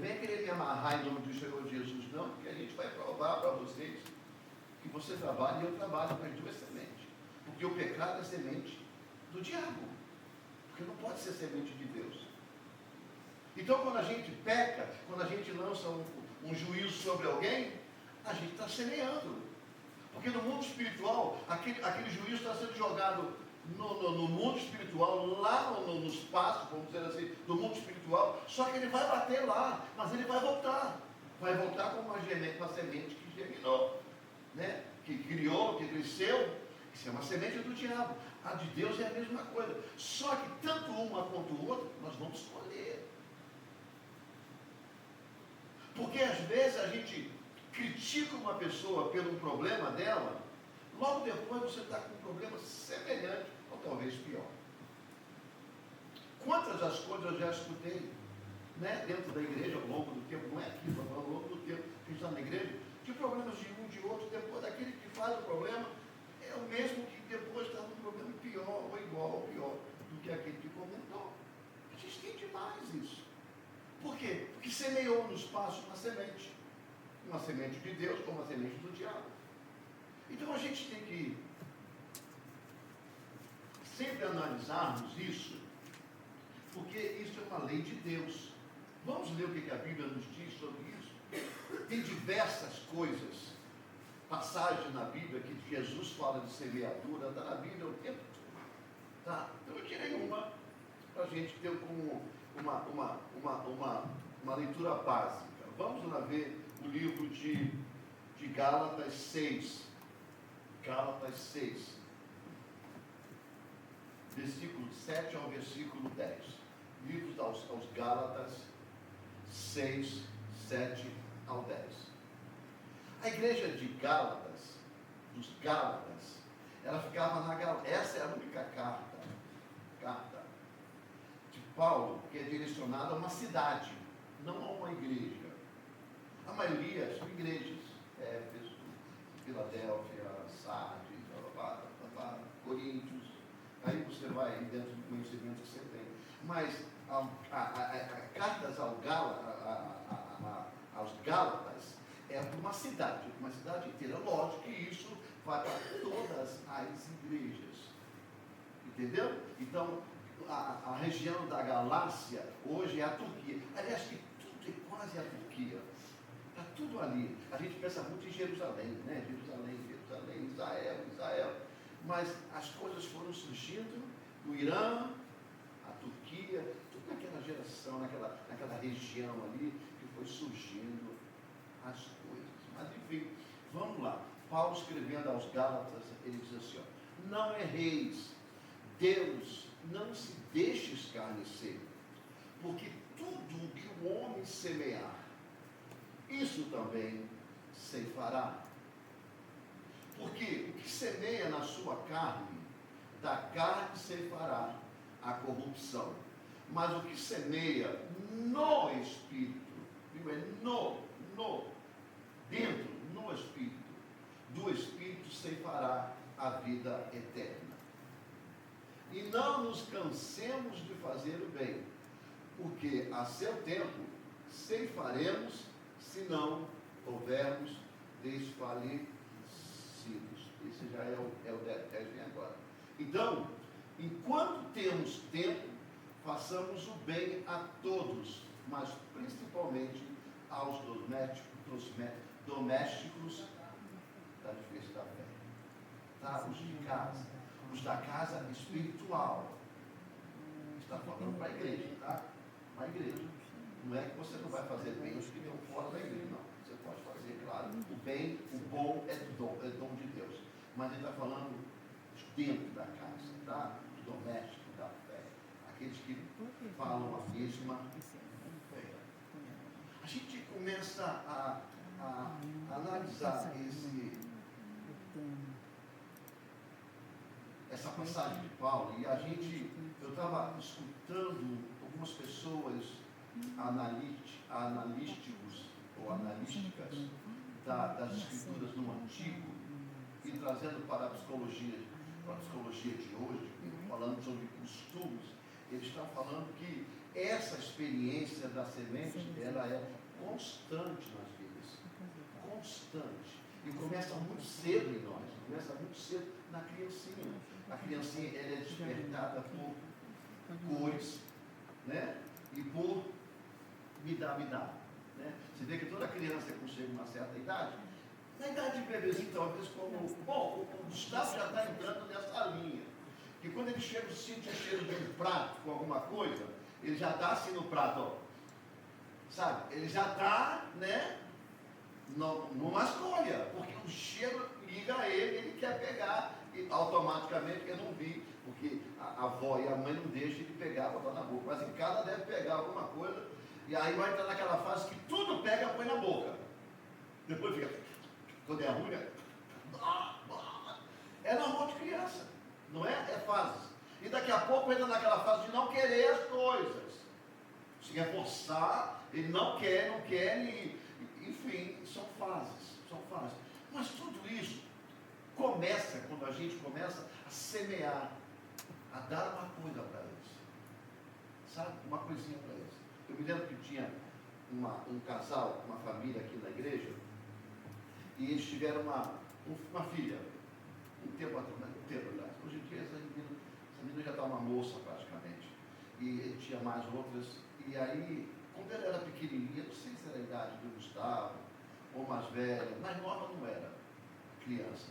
venha querer me amarrar em nome do Senhor Jesus, não, porque a gente vai provar para vocês que você trabalha e eu trabalho com as duas sementes. Porque o pecado é semente do diabo. Porque não pode ser semente de Deus. Então, quando a gente peca, quando a gente lança um juízo sobre alguém, a gente está semeando. Porque no mundo espiritual, aquele juízo está sendo jogado no mundo espiritual, lá no espaço, vamos dizer assim, do mundo espiritual, só que ele vai bater lá, mas ele vai voltar. Vai voltar como uma semente que germinou, né? Que criou, que cresceu. Isso é uma semente do diabo. A de Deus é a mesma coisa. Só que tanto uma quanto o outro, nós vamos escolher. Porque às vezes a gente critica uma pessoa pelo problema dela, logo depois você está com um problema semelhante, ou talvez pior. Quantas das coisas eu já escutei, né, dentro da igreja ao longo do tempo, não é aqui, mas ao longo do tempo que está na igreja, de problemas de um, de outro, depois daquele que faz o problema, é o mesmo que depois está num problema pior, ou igual, ou pior, do que aquele que comentou. A gente tem demais isso. Por quê? Porque semeou no espaço uma semente de Deus como uma semente do diabo. Então a gente tem que sempre analisarmos isso, porque isso é uma lei de Deus. Vamos ler o que a Bíblia nos diz sobre isso? Tem diversas coisas, passagens na Bíblia que Jesus fala de semeadura, está na Bíblia o tempo todo. Tá? Então eu tirei uma para a gente ter como uma leitura básica. Vamos lá ver o livro de Gálatas 6. Gálatas 6. Versículo 7 ao versículo 10. Livro aos Gálatas 6, 7 ao 10. A igreja de Gálatas, dos Gálatas, ela ficava na Gálatas. Essa é a única carta de Paulo que é direcionada a uma cidade, não a uma igreja. A maioria são igrejas, Éfeso, Filadélfia, Sardes, Coríntios. Aí você vai dentro do conhecimento que você tem. Mas cartas aos Gálatas é uma cidade inteira. Lógico que isso vai para todas as igrejas. Entendeu? Então, a região da Galácia hoje é a Turquia. Aliás, que tudo é quase a Turquia. Está tudo ali. A gente pensa muito em Jerusalém, né? Jerusalém, Israel. Mas as coisas foram surgindo no Irã, a Turquia, tudo naquela geração, naquela região ali, que foi surgindo as coisas. Mas enfim, vamos lá. Paulo escrevendo aos Gálatas, ele diz assim, ó, não erreis, Deus não se deixe escarnecer, porque tudo o que o homem semear, isso também ceifará. Porque o que semeia na sua carne, da carne ceifará a corrupção. Mas o que semeia no Espírito, viu? É dentro, no Espírito, do Espírito ceifará a vida eterna. E não nos cansemos de fazer o bem, porque a seu tempo ceifaremos, se não houvermos desfalecidos. Esse já é o 10 agora. Então, enquanto temos tempo, façamos o bem a todos, mas principalmente aos domésticos da defesa da fé. Tá? Os de casa, os da casa espiritual. Está falando para a igreja, tá? Para a igreja. Não é que você não vai fazer bem os que estão fora da igreja, não. Você pode fazer, claro, o bem, o bom é dom de Deus. Mas ele está falando dentro da casa, tá? Os domésticos da fé. Aqueles que falam a mesma fé. A gente começa a analisar essa passagem de Paulo, e eu estava escutando algumas pessoas analísticos ou analísticas das escrituras no Antigo e trazendo para a psicologia de hoje, falando sobre costumes. Eles estão falando que essa experiência da semente, ela é constante nas vidas. Constante. E começa muito cedo em nós. Começa muito cedo na criancinha. A criancinha, ela é despertada por cores, né? E por me dá. Né? Você vê que toda criança que chega a uma certa idade, na idade de bebezinho, talvez como... Bom, o Gustavo já está entrando nessa linha. Que quando ele chega, sente o cheiro de um prato com alguma coisa, ele já está assim no prato, ó. Sabe? Ele já está, né? Numa escolha, porque o cheiro liga a ele, ele quer pegar, e automaticamente eu não vi, porque a avó e a mãe não deixam ele pegar, botar na boca, mas em casa deve pegar alguma coisa, e aí vai entrar naquela fase que tudo pega e põe na boca. Depois fica, quando é ruim, é normal de criança, não é? É fase. E daqui a pouco entra naquela fase de não querer as coisas. Se quer forçar, ele não quer, e, enfim, são fases. Mas tudo isso começa quando a gente começa a semear, a dar uma coisa para eles. Sabe? Uma coisinha para eles. Eu me lembro que tinha um casal, uma família aqui na igreja, e eles tiveram uma filha, um tempo atrás. Hoje em dia essa menina já está uma moça praticamente. E ele tinha mais outras. E aí, quando ela era pequenininha, não sei se era a idade do Gustavo, ou mais velha, mais nova não era, criança.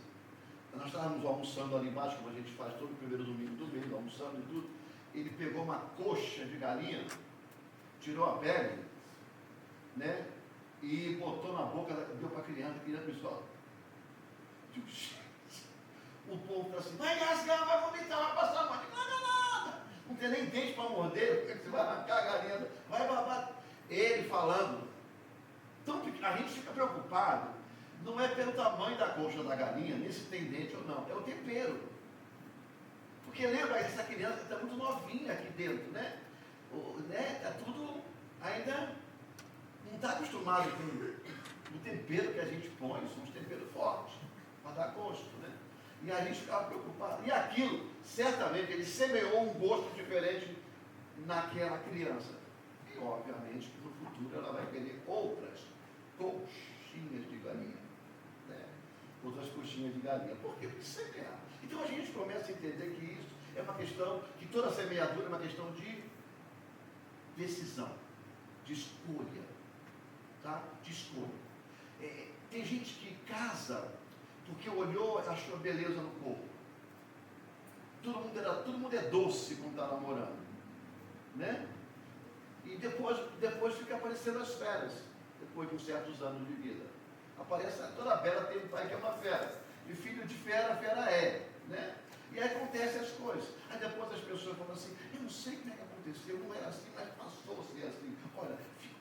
Nós estávamos almoçando ali embaixo, como a gente faz todo o primeiro domingo do mês, almoçando e tudo. Ele pegou uma coxa de galinha, tirou a pele, né? E botou na boca, deu para a criança pensou, o povo está assim, vai engasgar, vai vomitar, vai passar mal. Nada. Não tem nem dente para morder, porque você vai arrancar a galinha, vai babar. Ele falando. Então a gente fica preocupado, não é pelo tamanho da coxa da galinha, nem se tem dente ou não, é o tempero. Porque lembra, essa criança está muito novinha aqui dentro, né? Está tudo ainda não está acostumado com o tempero que a gente põe, são os temperos fortes, para dar gosto, né? E a gente ficava preocupado. E aquilo, certamente, ele semeou um gosto diferente naquela criança. E, obviamente, que no futuro ela vai querer outras coxinhas de galinha. Né? Outras coxinhas de galinha. Por quê? Porque semear. Então a gente começa a entender que isso é uma questão, que toda semeadura é uma questão de decisão, de escolha. Tá? De escolha. Tem gente que casa porque olhou e achou beleza no corpo. Todo mundo é doce quando está namorando. Né? E depois fica aparecendo as feras, depois de uns certos anos de vida. Aparece, toda bela tem um pai que é uma fera. E filho de fera, fera é. Né? E aí acontecem as coisas. Aí depois as pessoas falam assim, eu não sei como é que aconteceu, não era assim, mas passou a ser assim. Olha,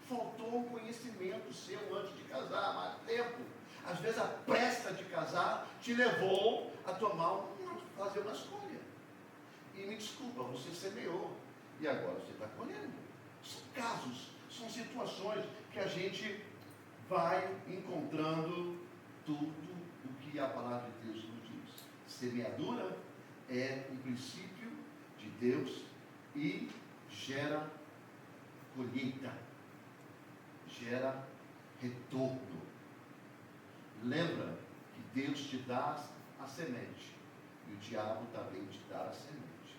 faltou um conhecimento seu antes de casar, mais tempo. Às vezes a pressa de casar te levou a fazer uma escolha. E me desculpa, você semeou. E agora você está colhendo. São casos, são situações que a gente vai encontrando tudo o que a palavra de Deus nos diz. Semeadura é um princípio de Deus e gera colheita, gera retorno. Lembra que Deus te dá a semente e o diabo também te dá a semente.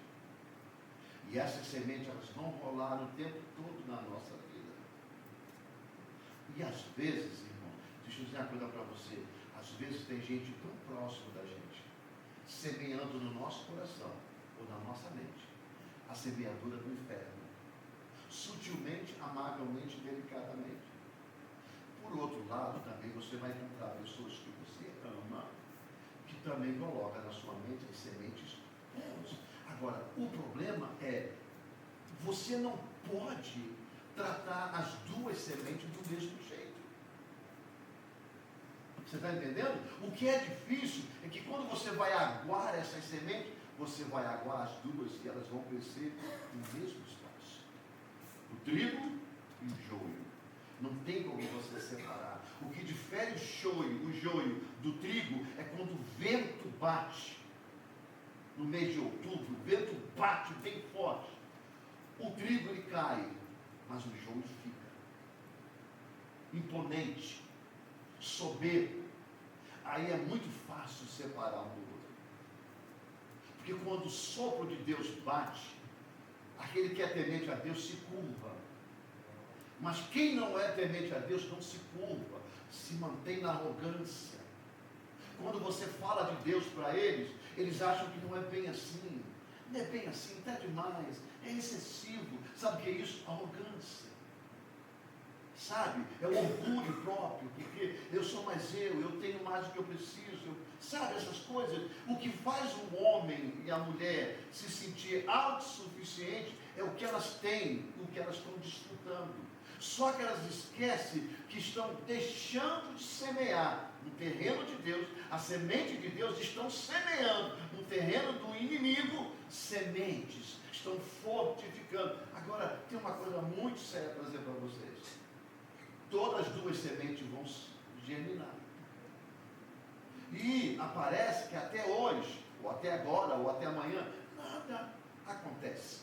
E essas sementes elas vão rolar o tempo todo na nossa vida. E às vezes, irmão, deixa eu dizer uma coisa para você, às vezes tem gente tão próximo da gente, semeando no nosso coração ou na nossa mente, a semeadura do inferno, sutilmente, amavelmente, delicadamente. Por outro lado, também você vai encontrar pessoas que você ama, que também coloca na sua mente as sementes boas. Agora, o problema é, você não pode tratar as duas sementes do mesmo jeito. Você está entendendo? O que é difícil é que quando você vai aguar essas sementes, você vai aguar as duas e elas vão crescer no mesmo espaço. O trigo e o joio. Não tem como você separar. O que difere o joio do trigo é quando o vento bate. No mês de outubro, o vento bate bem forte. O trigo ele cai, mas o joio fica. Imponente, soberbo. Aí é muito fácil separar um do outro. Porque quando o sopro de Deus bate, aquele que é temente a Deus se curva. Mas quem não é temente a Deus não se curva, se mantém na arrogância. Quando você fala de Deus para eles, eles acham que não é bem assim. Não é bem assim, está demais, é excessivo. Sabe o que é isso? Arrogância. Sabe? É o orgulho próprio, porque eu sou mais eu tenho mais do que eu preciso. Sabe essas coisas? O que faz o homem e a mulher se sentir autossuficiente é o que elas têm, o que elas estão desfrutando. Só que elas esquecem que estão deixando de semear no terreno de Deus, a semente de Deus, estão semeando no terreno do inimigo sementes, estão fortificando. Agora, tem uma coisa muito séria para dizer para vocês. Todas as duas sementes vão germinar. E aparece que até hoje, ou até agora, ou até amanhã, nada acontece.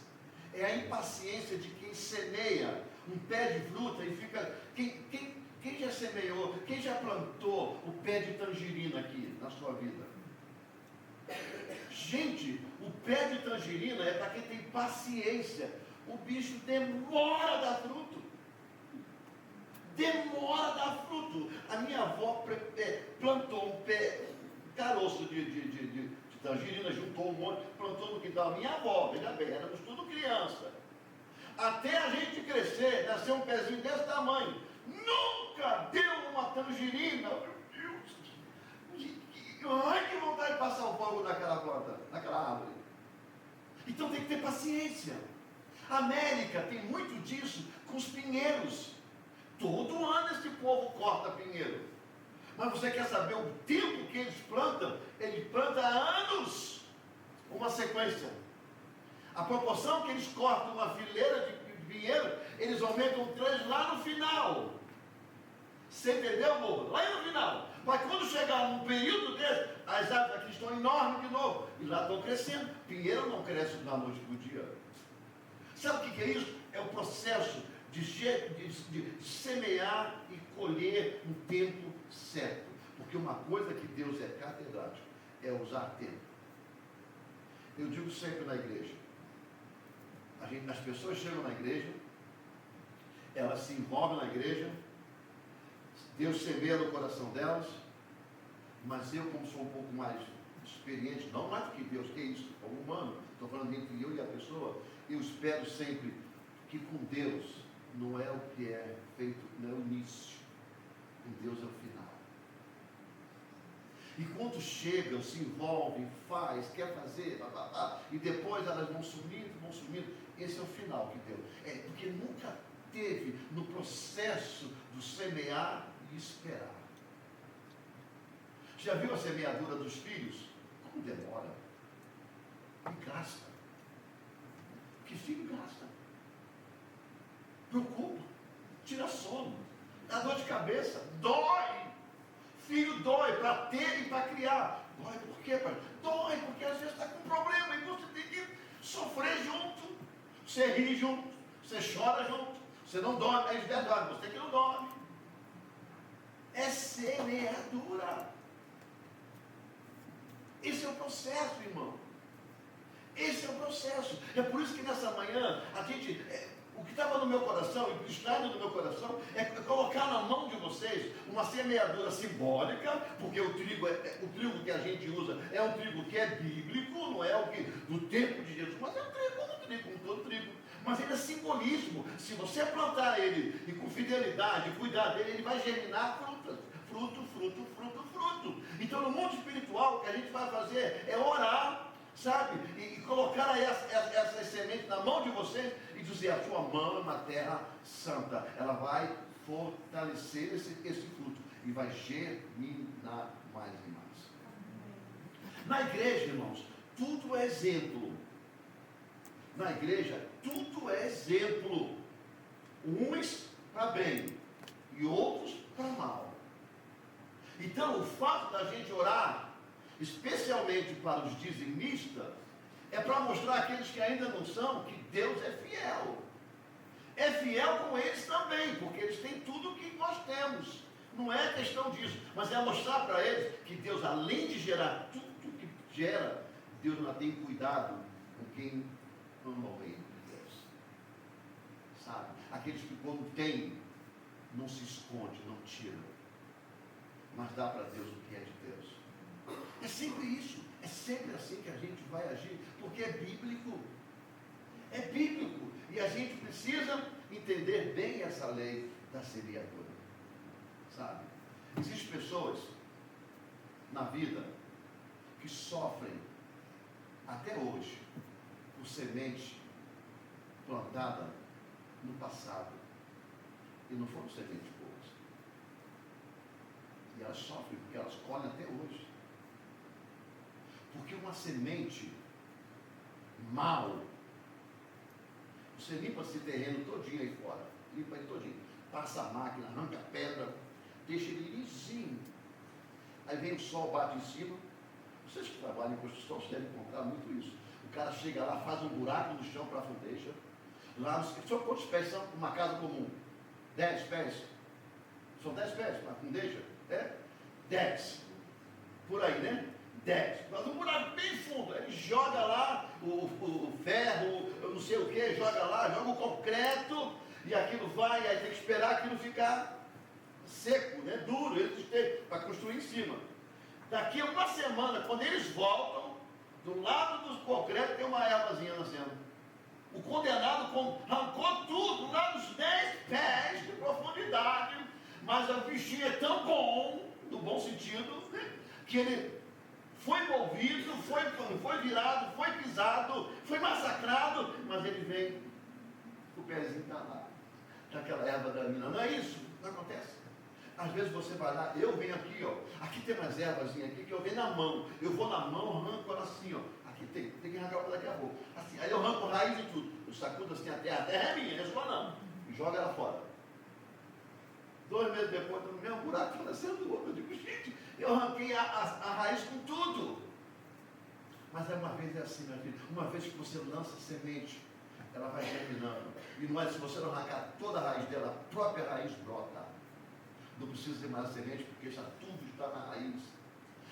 É a impaciência de quem semeia um pé de fruta e fica... Quem já semeou, quem já plantou o pé de tangerina aqui na sua vida? Gente, o pé de tangerina é para quem tem paciência. O bicho demora a dar fruto. Demora a dar fruto. A minha avó plantou um caroço de tangerina, juntou um monte, plantou no quintal. Minha avó, veja bem, éramos tudo criança. Até a gente crescer, nascer um pezinho desse tamanho. Nunca deu uma tangerina. Meu Deus! Ai, que vontade de passar o fogo naquela planta, naquela árvore. Então tem que ter paciência. A América tem muito disso com os pinheiros. Todo ano esse povo corta pinheiro. Mas você quer saber o tempo que eles plantam? Eles plantam há anos uma sequência. A proporção que eles cortam uma fileira de pinheiro, eles aumentam 3 lá no final. Você entendeu, amor? Lá no final. Mas quando chegar num período desse, as árvores aqui estão enormes de novo. E lá estão crescendo. Pinheiro não cresce da noite para o dia. Sabe o que é isso? É o processo de semear e colher no tempo certo. Porque uma coisa que Deus é catedrático é usar tempo. Eu digo sempre na igreja, as pessoas chegam na igreja, elas se envolvem na igreja, Deus semeia no coração delas, mas eu, como sou um pouco mais experiente, não mais do que Deus, que é isso, como humano, estou falando entre eu e a pessoa, eu espero sempre que com Deus não é o que é feito, não é o início, com Deus é o final. E quando chegam, se envolvem, faz, quer fazer, e depois elas vão sumindo, esse é o final que Deus. É porque nunca teve no processo do semear e esperar. Já viu a semeadura dos filhos? Como demora? E gasta. Que filho gasta? Preocupa, tira sono, dá dor de cabeça, dói. Filho dói para ter e para criar. Dói por quê, pai? Dói porque às vezes está com problema e você tem que sofrer junto. Você ri junto, você chora junto, você não dorme, é verdade, você que não dorme. É semeadura. Esse é o processo, irmão. Esse é o processo. É por isso que nessa manhã, o que estava no meu coração, e o que está no meu coração, é colocar na mão de vocês uma semeadura simbólica, porque o trigo que a gente usa é um trigo que é bíblico, não é o que do tempo de Jesus, mas é um trigo, como todo trigo. Mas ele é simbolismo. Se você plantar ele e com fidelidade, cuidar dele, ele vai germinar frutas. Fruto. Então no mundo espiritual, o que a gente vai fazer é orar, sabe? E colocar essas sementes na mão de vocês e dizer: a sua mão é uma terra santa. Ela vai fortalecer esse fruto e vai germinar mais e mais. Na igreja, irmãos, tudo é exemplo. Na igreja, tudo é exemplo. Uns para bem e outros para mal. Então, o fato da gente orar, especialmente para os dizimistas, É para mostrar àqueles que ainda não são que Deus é fiel. É fiel com eles também, porque eles têm tudo o que nós temos. Não é questão disso, mas é mostrar para eles que Deus, além de gerar tudo que gera, Deus ainda tem cuidado com quem ama o reino de Deus. Sabe? Aqueles que quando tem, não se esconde, não tira, mas dá para Deus o que é de Deus. É sempre isso, é sempre assim que a gente vai agir, porque é bíblico. É bíblico. E a gente precisa entender bem essa lei da semeadura. Sabe? Existem pessoas na vida que sofrem até hoje por semente plantada no passado. E não foram sementes boas. E elas sofrem porque elas colhem até hoje. Porque uma semente mal, você limpa esse terreno todinho aí fora, limpa ele todinho, passa a máquina, arranca a pedra, deixa ele lisinho. Aí vem o sol, bate em cima. Vocês que trabalham em construção, vocês devem encontrar muito isso. O cara chega lá, faz um buraco no chão para a foundation. Lá, são quantos pés são uma casa comum? 10 pés? São 10 pés para a foundation? É? 10. Por aí, né? 10. Faz um buraco bem fundo. Ele joga lá o ferro, eu não sei o que, joga lá, joga o concreto, e aquilo vai, aí tem que esperar aquilo ficar seco, né? Duro, eles têm para construir em cima. Daqui a uma semana, quando eles voltam, do lado do concreto tem uma ervazinha nascendo. O condenado arrancou tudo, lá nos 10 pés de profundidade, mas o bichinho é tão bom, no bom sentido, que ele foi movido, foi virado, foi pisado, foi massacrado, mas ele vem, o pezinho está lá, daquela erva da mina. Não é isso? Não acontece? Às vezes você vai lá, eu venho aqui, ó, aqui tem umas ervazinhas aqui que eu venho na mão, eu vou na mão, arranco ela assim, ó, aqui tem que arrancar para daqui a pouco, assim, aí eu arranco raiz e tudo, eu sacudo assim a terra é minha, não é sua não, e joga ela fora. 2 meses depois, no mesmo buraco, falecendo outro, eu digo, gente, eu arranquei a raiz com tudo. Mas uma vez é assim, minha filha, uma vez que você lança a semente, ela vai germinando, e não é se você não arrancar toda a raiz dela, a própria raiz brota. Não precisa ter mais a semente, porque já tudo está na raiz.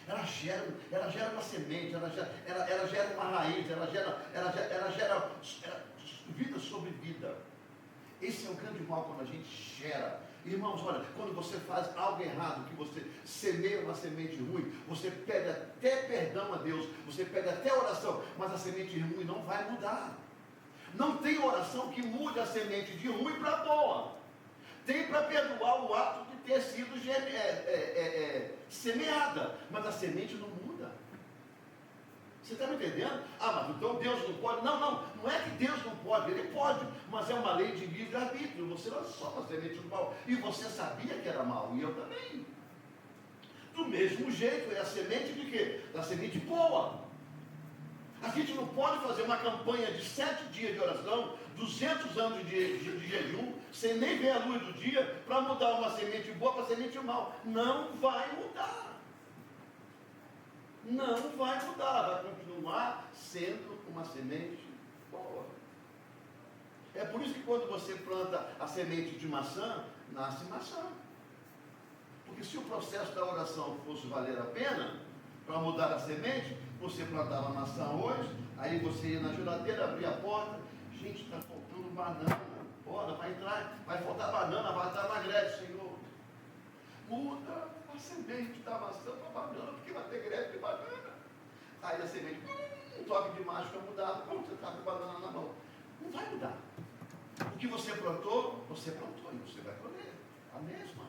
Ela gera uma semente, ela gera uma raiz, ela gera vida sobre vida. Esse é o grande mal quando a gente gera. Irmãos, olha, quando você faz algo errado, que você semeia uma semente ruim, você pede até perdão a Deus, você pede até oração, mas a semente ruim não vai mudar. Não tem oração que mude a semente de ruim para boa. Tem para perdoar o ato de ter sido semeada, mas a semente não muda. Você está me entendendo? Ah, mas então Deus não pode. Não é que Deus não pode, Ele pode, mas é uma lei de livre-arbítrio. Você lançou uma semente do mal, e você sabia que era mal, e eu também. Do mesmo jeito, é a semente de quê? Da semente boa. A gente não pode fazer uma campanha de 7 dias de oração, 200 anos de jejum, sem nem ver a luz do dia, para mudar uma semente boa para semente mal. Não vai mudar. Não vai mudar, vai continuar sendo uma semente boa. É por isso que quando você planta a semente de maçã, nasce maçã. Porque se o processo da oração fosse valer a pena, para mudar a semente, você plantava maçã hoje, aí você ia na geladeira, abria a porta, gente, está faltando banana, bora, vai entrar, vai faltar banana, vai estar na greve, Senhor. Muda a semente da maçã para banana, porque vai ter greve de banana. Aí a semente, um toque de mágica mudava, como você está com banana na mão. Não vai mudar. O que você plantou e você vai colher a mesma.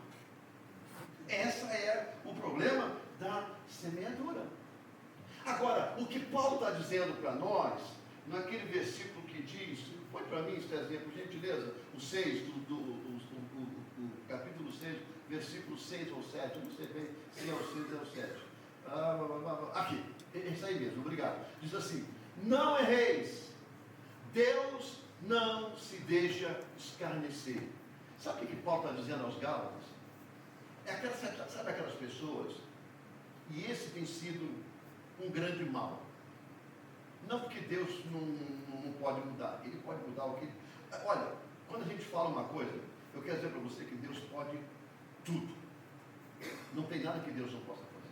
Esse é o problema da semeadura. Agora, o que Paulo está dizendo para nós, naquele versículo que diz, põe para mim esse exemplo, gentileza, o 6, do capítulo 6, versículo 6 ou 7, eu não sei bem se é o 6 ou é o 7. Aqui, esse aí mesmo, obrigado. Diz assim: não erreis, Deus não se deixa escarnecer. Sabe o que Paulo está dizendo aos Gálatas? Sabe aquelas pessoas, e esse tem sido um grande mal, Não porque Deus não pode mudar. Ele pode mudar o que... Olha, quando a gente fala uma coisa, eu quero dizer para você que Deus pode tudo. Não tem nada que Deus não possa fazer.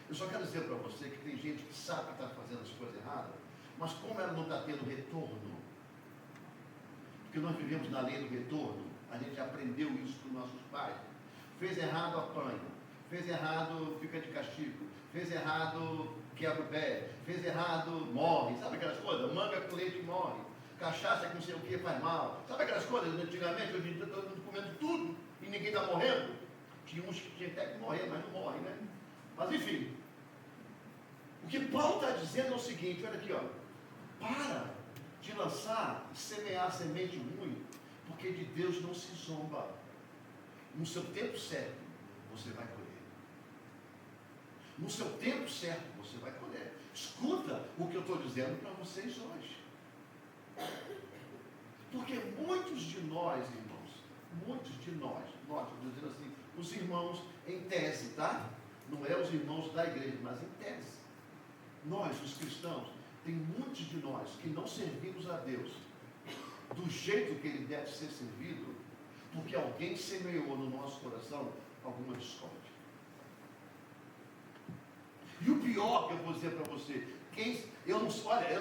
Eu só quero dizer para você que tem gente que sabe que está fazendo as coisas erradas, mas como ela não está tendo retorno, porque nós vivemos na lei do retorno, a gente aprendeu isso com nossos pais. Fez errado, apanha. Fez errado, fica de castigo. Fez errado, quebra o pé. Fez errado, morre. Sabe aquelas coisas? Manga com leite morre. Cachaça com não sei o que faz mal. Sabe aquelas coisas? Antigamente, hoje em dia, todo mundo comendo tudo e ninguém está morrendo. Tinha uns que tinham até que morrer, mas não morrem, né? Mas enfim. O que Paulo está dizendo é o seguinte, olha aqui, ó. Para de lançar e semear semente ruim, porque de Deus não se zomba. No seu tempo certo, você vai colher. No seu tempo certo, você vai colher. Escuta o que eu estou dizendo para vocês hoje. Porque muitos de nós, irmãos, muitos de nós estou dizendo assim, os irmãos em tese, tá? Não é os irmãos da igreja, mas em tese. Nós, os cristãos, tem muitos de nós que não servimos a Deus do jeito que Ele deve ser servido, porque alguém semeou no nosso coração alguma discórdia. E o pior que eu vou dizer para você, eu não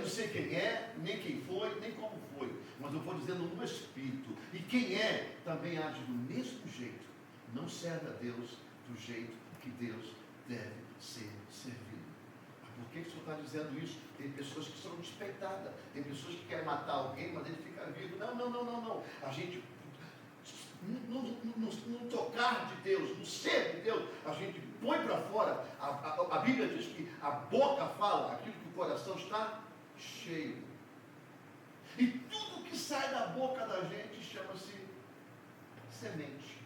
sei quem é, nem quem foi, nem como foi, mas eu vou dizendo no espírito. E quem é, também age do mesmo jeito. Não serve a Deus do jeito que Deus deve ser servido. Por que o senhor está dizendo isso? Tem pessoas que são despeitadas, tem pessoas que querem matar alguém, mas ele fica vivo. Não. A gente, no tocar de Deus, no ser de Deus, a gente põe para fora. A Bíblia diz que a boca fala aquilo que o coração está cheio. E tudo que sai da boca da gente chama-se semente.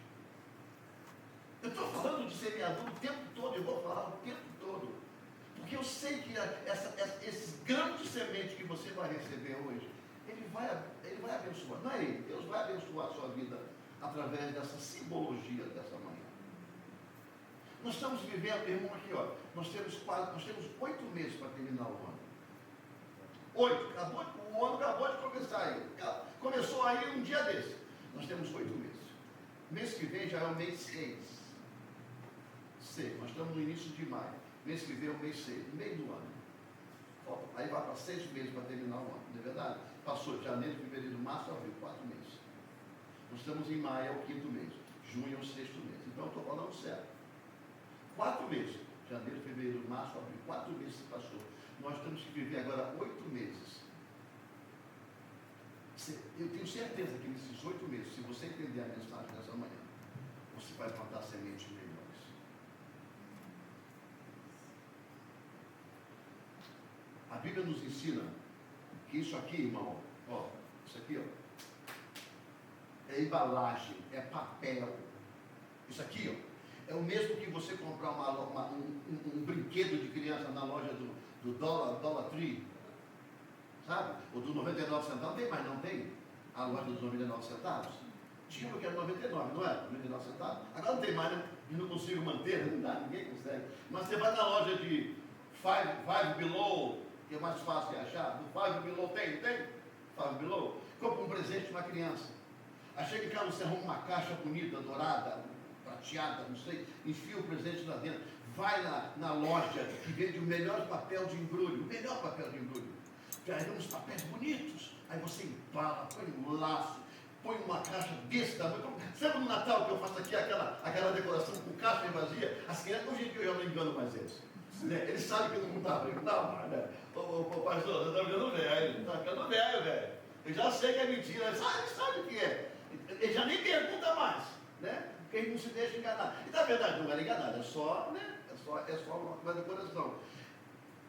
Eu estou falando de semeadura o tempo todo, eu vou falar o tempo todo. Porque eu sei que esses grãos de semente que você vai receber hoje, ele vai abençoar. Não é ele, Deus vai abençoar a sua vida através dessa simbologia dessa manhã. Nós estamos vivendo, irmão, aqui, ó, nós temos 8 meses para terminar o ano. 8, o ano acabou de começar aí. Começou aí um dia desse. Nós temos 8 meses. Mês que vem já é o mês 6. Nós estamos no início de maio. Mês que vem é o mês 6, meio do ano. Aí vai para 6 meses para terminar o ano, não é verdade? Passou de janeiro, fevereiro, março, abril, 4 meses. Nós estamos em maio, é o 5º mês. Junho é o 6º mês. Então eu estou falando certo. 4 meses. Janeiro, fevereiro, março, abril. 4 meses se passou. Nós temos que viver agora 8 meses. Eu tenho certeza que nesses 8 meses, se você entender a mensagem dessa manhã, você vai plantar sementes melhores. A Bíblia nos ensina que isso aqui, irmão, ó, isso aqui, ó, é embalagem, é papel. Isso aqui, ó, é o mesmo que você comprar um brinquedo de criança na loja do Dollar Tree, sabe? Ou do 99 centavos, tem, mas não tem a loja dos 99 centavos. Tinha porque era 99, não é? 99 centavos. Agora não tem mais, né? E não consigo manter, não dá, ninguém consegue. Mas você vai na loja de Five Below, que é mais fácil de achar. Do Five Below tem? Five Below. Compra um presente para uma criança. Aí chega em casa, você arruma uma caixa bonita, dourada, prateada, não sei, enfia o presente lá dentro. Vai na loja que vende o melhor papel de embrulho. O melhor papel de embrulho. Pega uns papéis bonitos. Aí você embala, põe um laço, põe uma caixa desse tamanho. Sabe no Natal que eu faço aqui aquela decoração com caixa vazia? As crianças, hoje em dia eu já não engano mais eles. Ele sabe que não está brincando, não, né? Ô pastor, você está ficando velho, está ficando velho. Eu já sei que é mentira, ele sabe o que é. Ele já nem pergunta mais, né? Porque ele não se deixa enganar. E na verdade não era enganado, é só, né? É só uma decoração.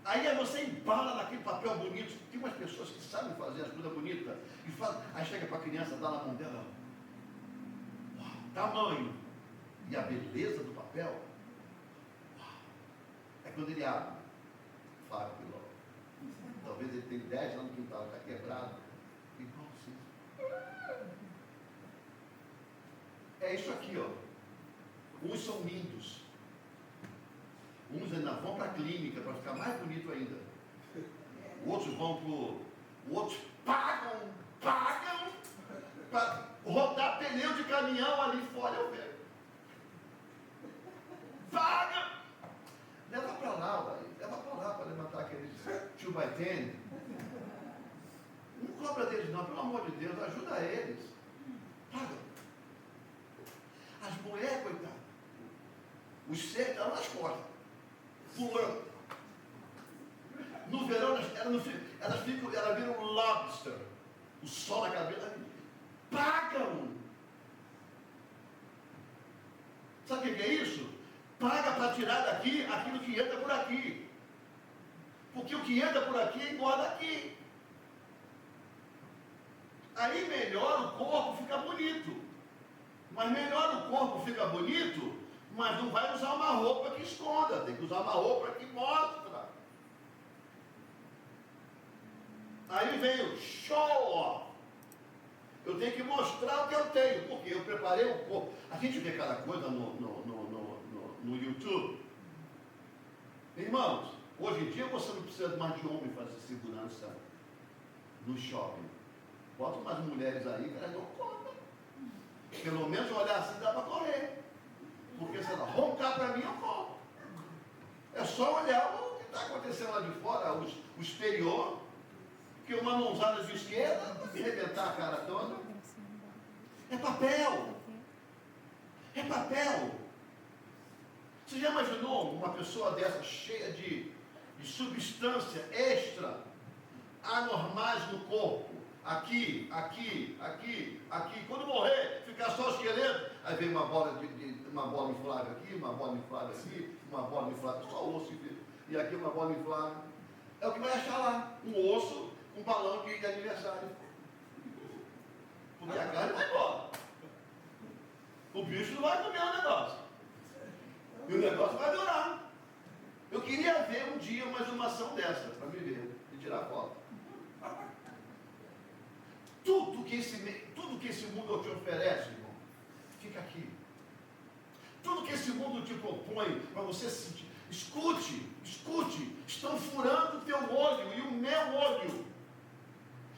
Aí você embala naquele papel bonito. Tem umas pessoas que sabem fazer as coisas bonitas e fazem. Aí chega para a criança, dá na mão dela. Uau, tamanho. E a beleza do papel. É quando ele abre, Fábio Piló. Talvez ele tenha 10 anos no quintal, está quebrado. Igual assim. É isso aqui, ó. Uns são lindos. Uns ainda vão para a clínica para ficar mais bonito ainda. Outros vão outros pagam para rodar pneu de caminhão ali fora, eu vejo. Paga! Leva para lá, leva para lá para levantar aqueles 2x10. Não cobra deles não, pelo amor de Deus, ajuda eles. Paga. As mulheres, coitadas, os seios estão nas costas, pulando. No verão, elas viram um lobster, o sol na cabeça. Pagam! Sabe o que é isso? Paga para tirar daqui aquilo que entra por aqui. Porque o que entra por aqui engorda aqui. Aí melhor o corpo fica bonito. Mas melhor o corpo fica bonito, mas não vai usar uma roupa que esconda. Tem que usar uma roupa que mostra. Aí vem o show off. Eu tenho que mostrar o que eu tenho, porque eu preparei o corpo. A gente vê cada coisa no YouTube. Irmãos, hoje em dia você não precisa mais de homem fazer segurança no shopping. Bota umas mulheres aí que elas não contam. Pelo menos olhar assim dá para correr. Porque se ela roncar para mim, eu corro. É só olhar o que está acontecendo lá de fora, o exterior, que uma mãozada de esquerda vai me arrebentar a cara toda. É papel. É papel. Você já imaginou uma pessoa dessa cheia de substância extra, anormais no corpo? Aqui. Quando morrer, ficar só o esqueleto. Aí vem uma bola inflável aqui, uma bola inflável aqui, uma bola inflável, só osso. E aqui uma bola inflável. É o que vai achar lá. Um osso, um balão de aniversário. Porque a carne vai embora. O bicho não vai comer o negócio. E o negócio vai durar. Eu queria ver um dia uma exumação dessa, para me ver e tirar foto. Tudo que esse mundo te oferece, irmão, fica aqui. Tudo que esse mundo te propõe para você sentir. Escute, estão furando o teu olho e o meu olho.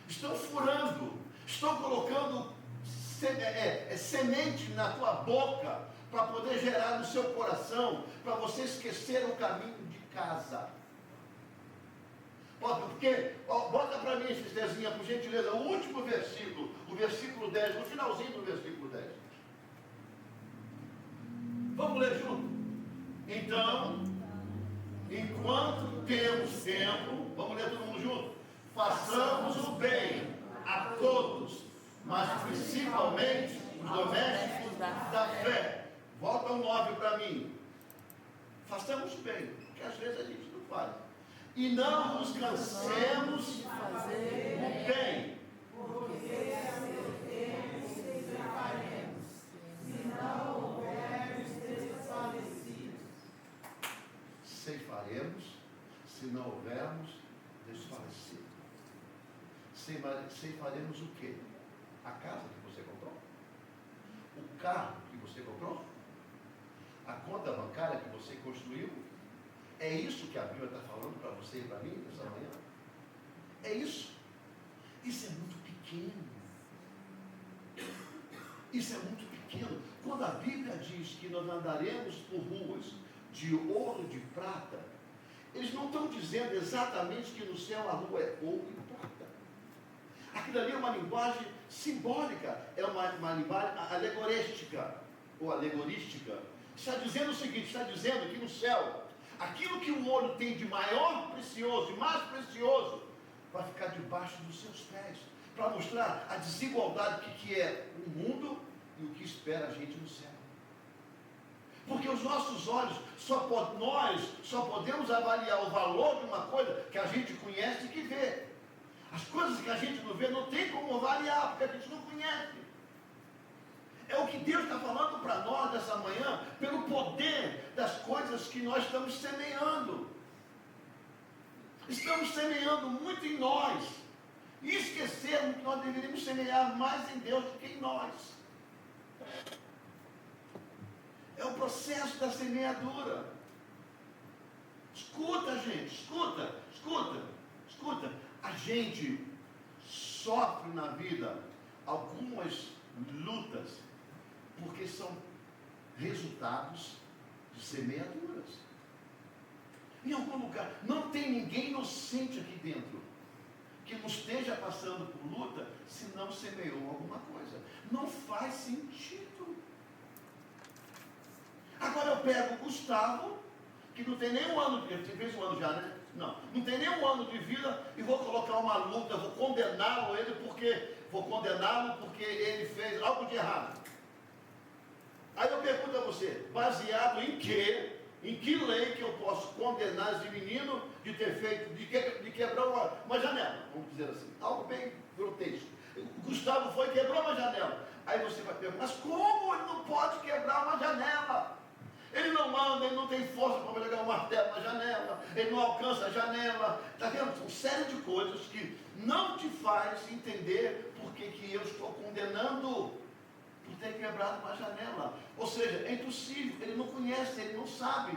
Estão furando, estão colocando semente na tua boca para poder gerar no seu coração, para você esquecer o caminho de casa. Porque, bota para mim, Cisterzinha, por gentileza, o último versículo, o versículo 10, no finalzinho do versículo 10. Vamos ler junto? Então, enquanto temos tempo, vamos ler todo mundo junto? Façamos o bem a todos, mas principalmente os domésticos da fé. Volta o 9 para mim. Façamos o bem, porque às vezes a gente não faz. E não nos cansemos de fazer o bem. Porque a seu tempo ceifaremos, se não houvermos desfalecidos. Ceifaremos, se não houvermos desfalecido. Ceifaremos o quê? A casa que você comprou? O carro que você comprou? A conta bancária que você construiu? É isso que a Bíblia está falando para você e para mim nessa manhã? É isso. Isso é muito pequeno. Isso é muito pequeno. Quando a Bíblia diz que nós andaremos por ruas de ouro e de prata, eles não estão dizendo exatamente que no céu a rua é ouro e prata. Aquilo ali é uma linguagem simbólica, é uma linguagem alegorística, ou alegorística. Está dizendo o seguinte, está dizendo que no céu, aquilo que o ouro tem de maior precioso e mais precioso, vai ficar debaixo dos seus pés, para mostrar a desigualdade que é o mundo e o que espera a gente no céu. Porque os nossos olhos, nós só podemos avaliar o valor de uma coisa que a gente conhece e que vê. As coisas que a gente não vê, não tem como avaliar, porque a gente não conhece. É o que Deus está falando para nós nessa manhã, pelo poder das coisas que nós estamos semeando. Estamos semeando muito em nós. E esquecemos que nós deveríamos semear mais em Deus do que em nós. É o processo da semeadura. Escuta, gente, escuta. Escuta, a gente sofre na vida algumas lutas porque são resultados de semeaduras. Em algum lugar, não tem ninguém inocente aqui dentro que não esteja passando por luta se não semeou alguma coisa. Não faz sentido. Agora eu pego o Gustavo, que não tem nem um ano, ele fez um ano já, né? Não tem nem um ano de vida, e vou colocar uma luta, vou condená-lo porque ele fez algo de errado. Aí eu pergunto a você, baseado em quê? Em que lei que eu posso condenar esse menino de ter feito, de quebrar uma janela, vamos dizer assim, algo bem grotesco. O Gustavo foi e quebrou uma janela. Aí você vai perguntar, mas como ele não pode quebrar uma janela? Ele não anda, ele não tem força para pegar um martelo na janela, ele não alcança a janela. Está vendo? São série de coisas que não te faz entender por que eu estou condenando por ter quebrado uma janela. Ou seja, é impossível, ele não conhece, ele não sabe.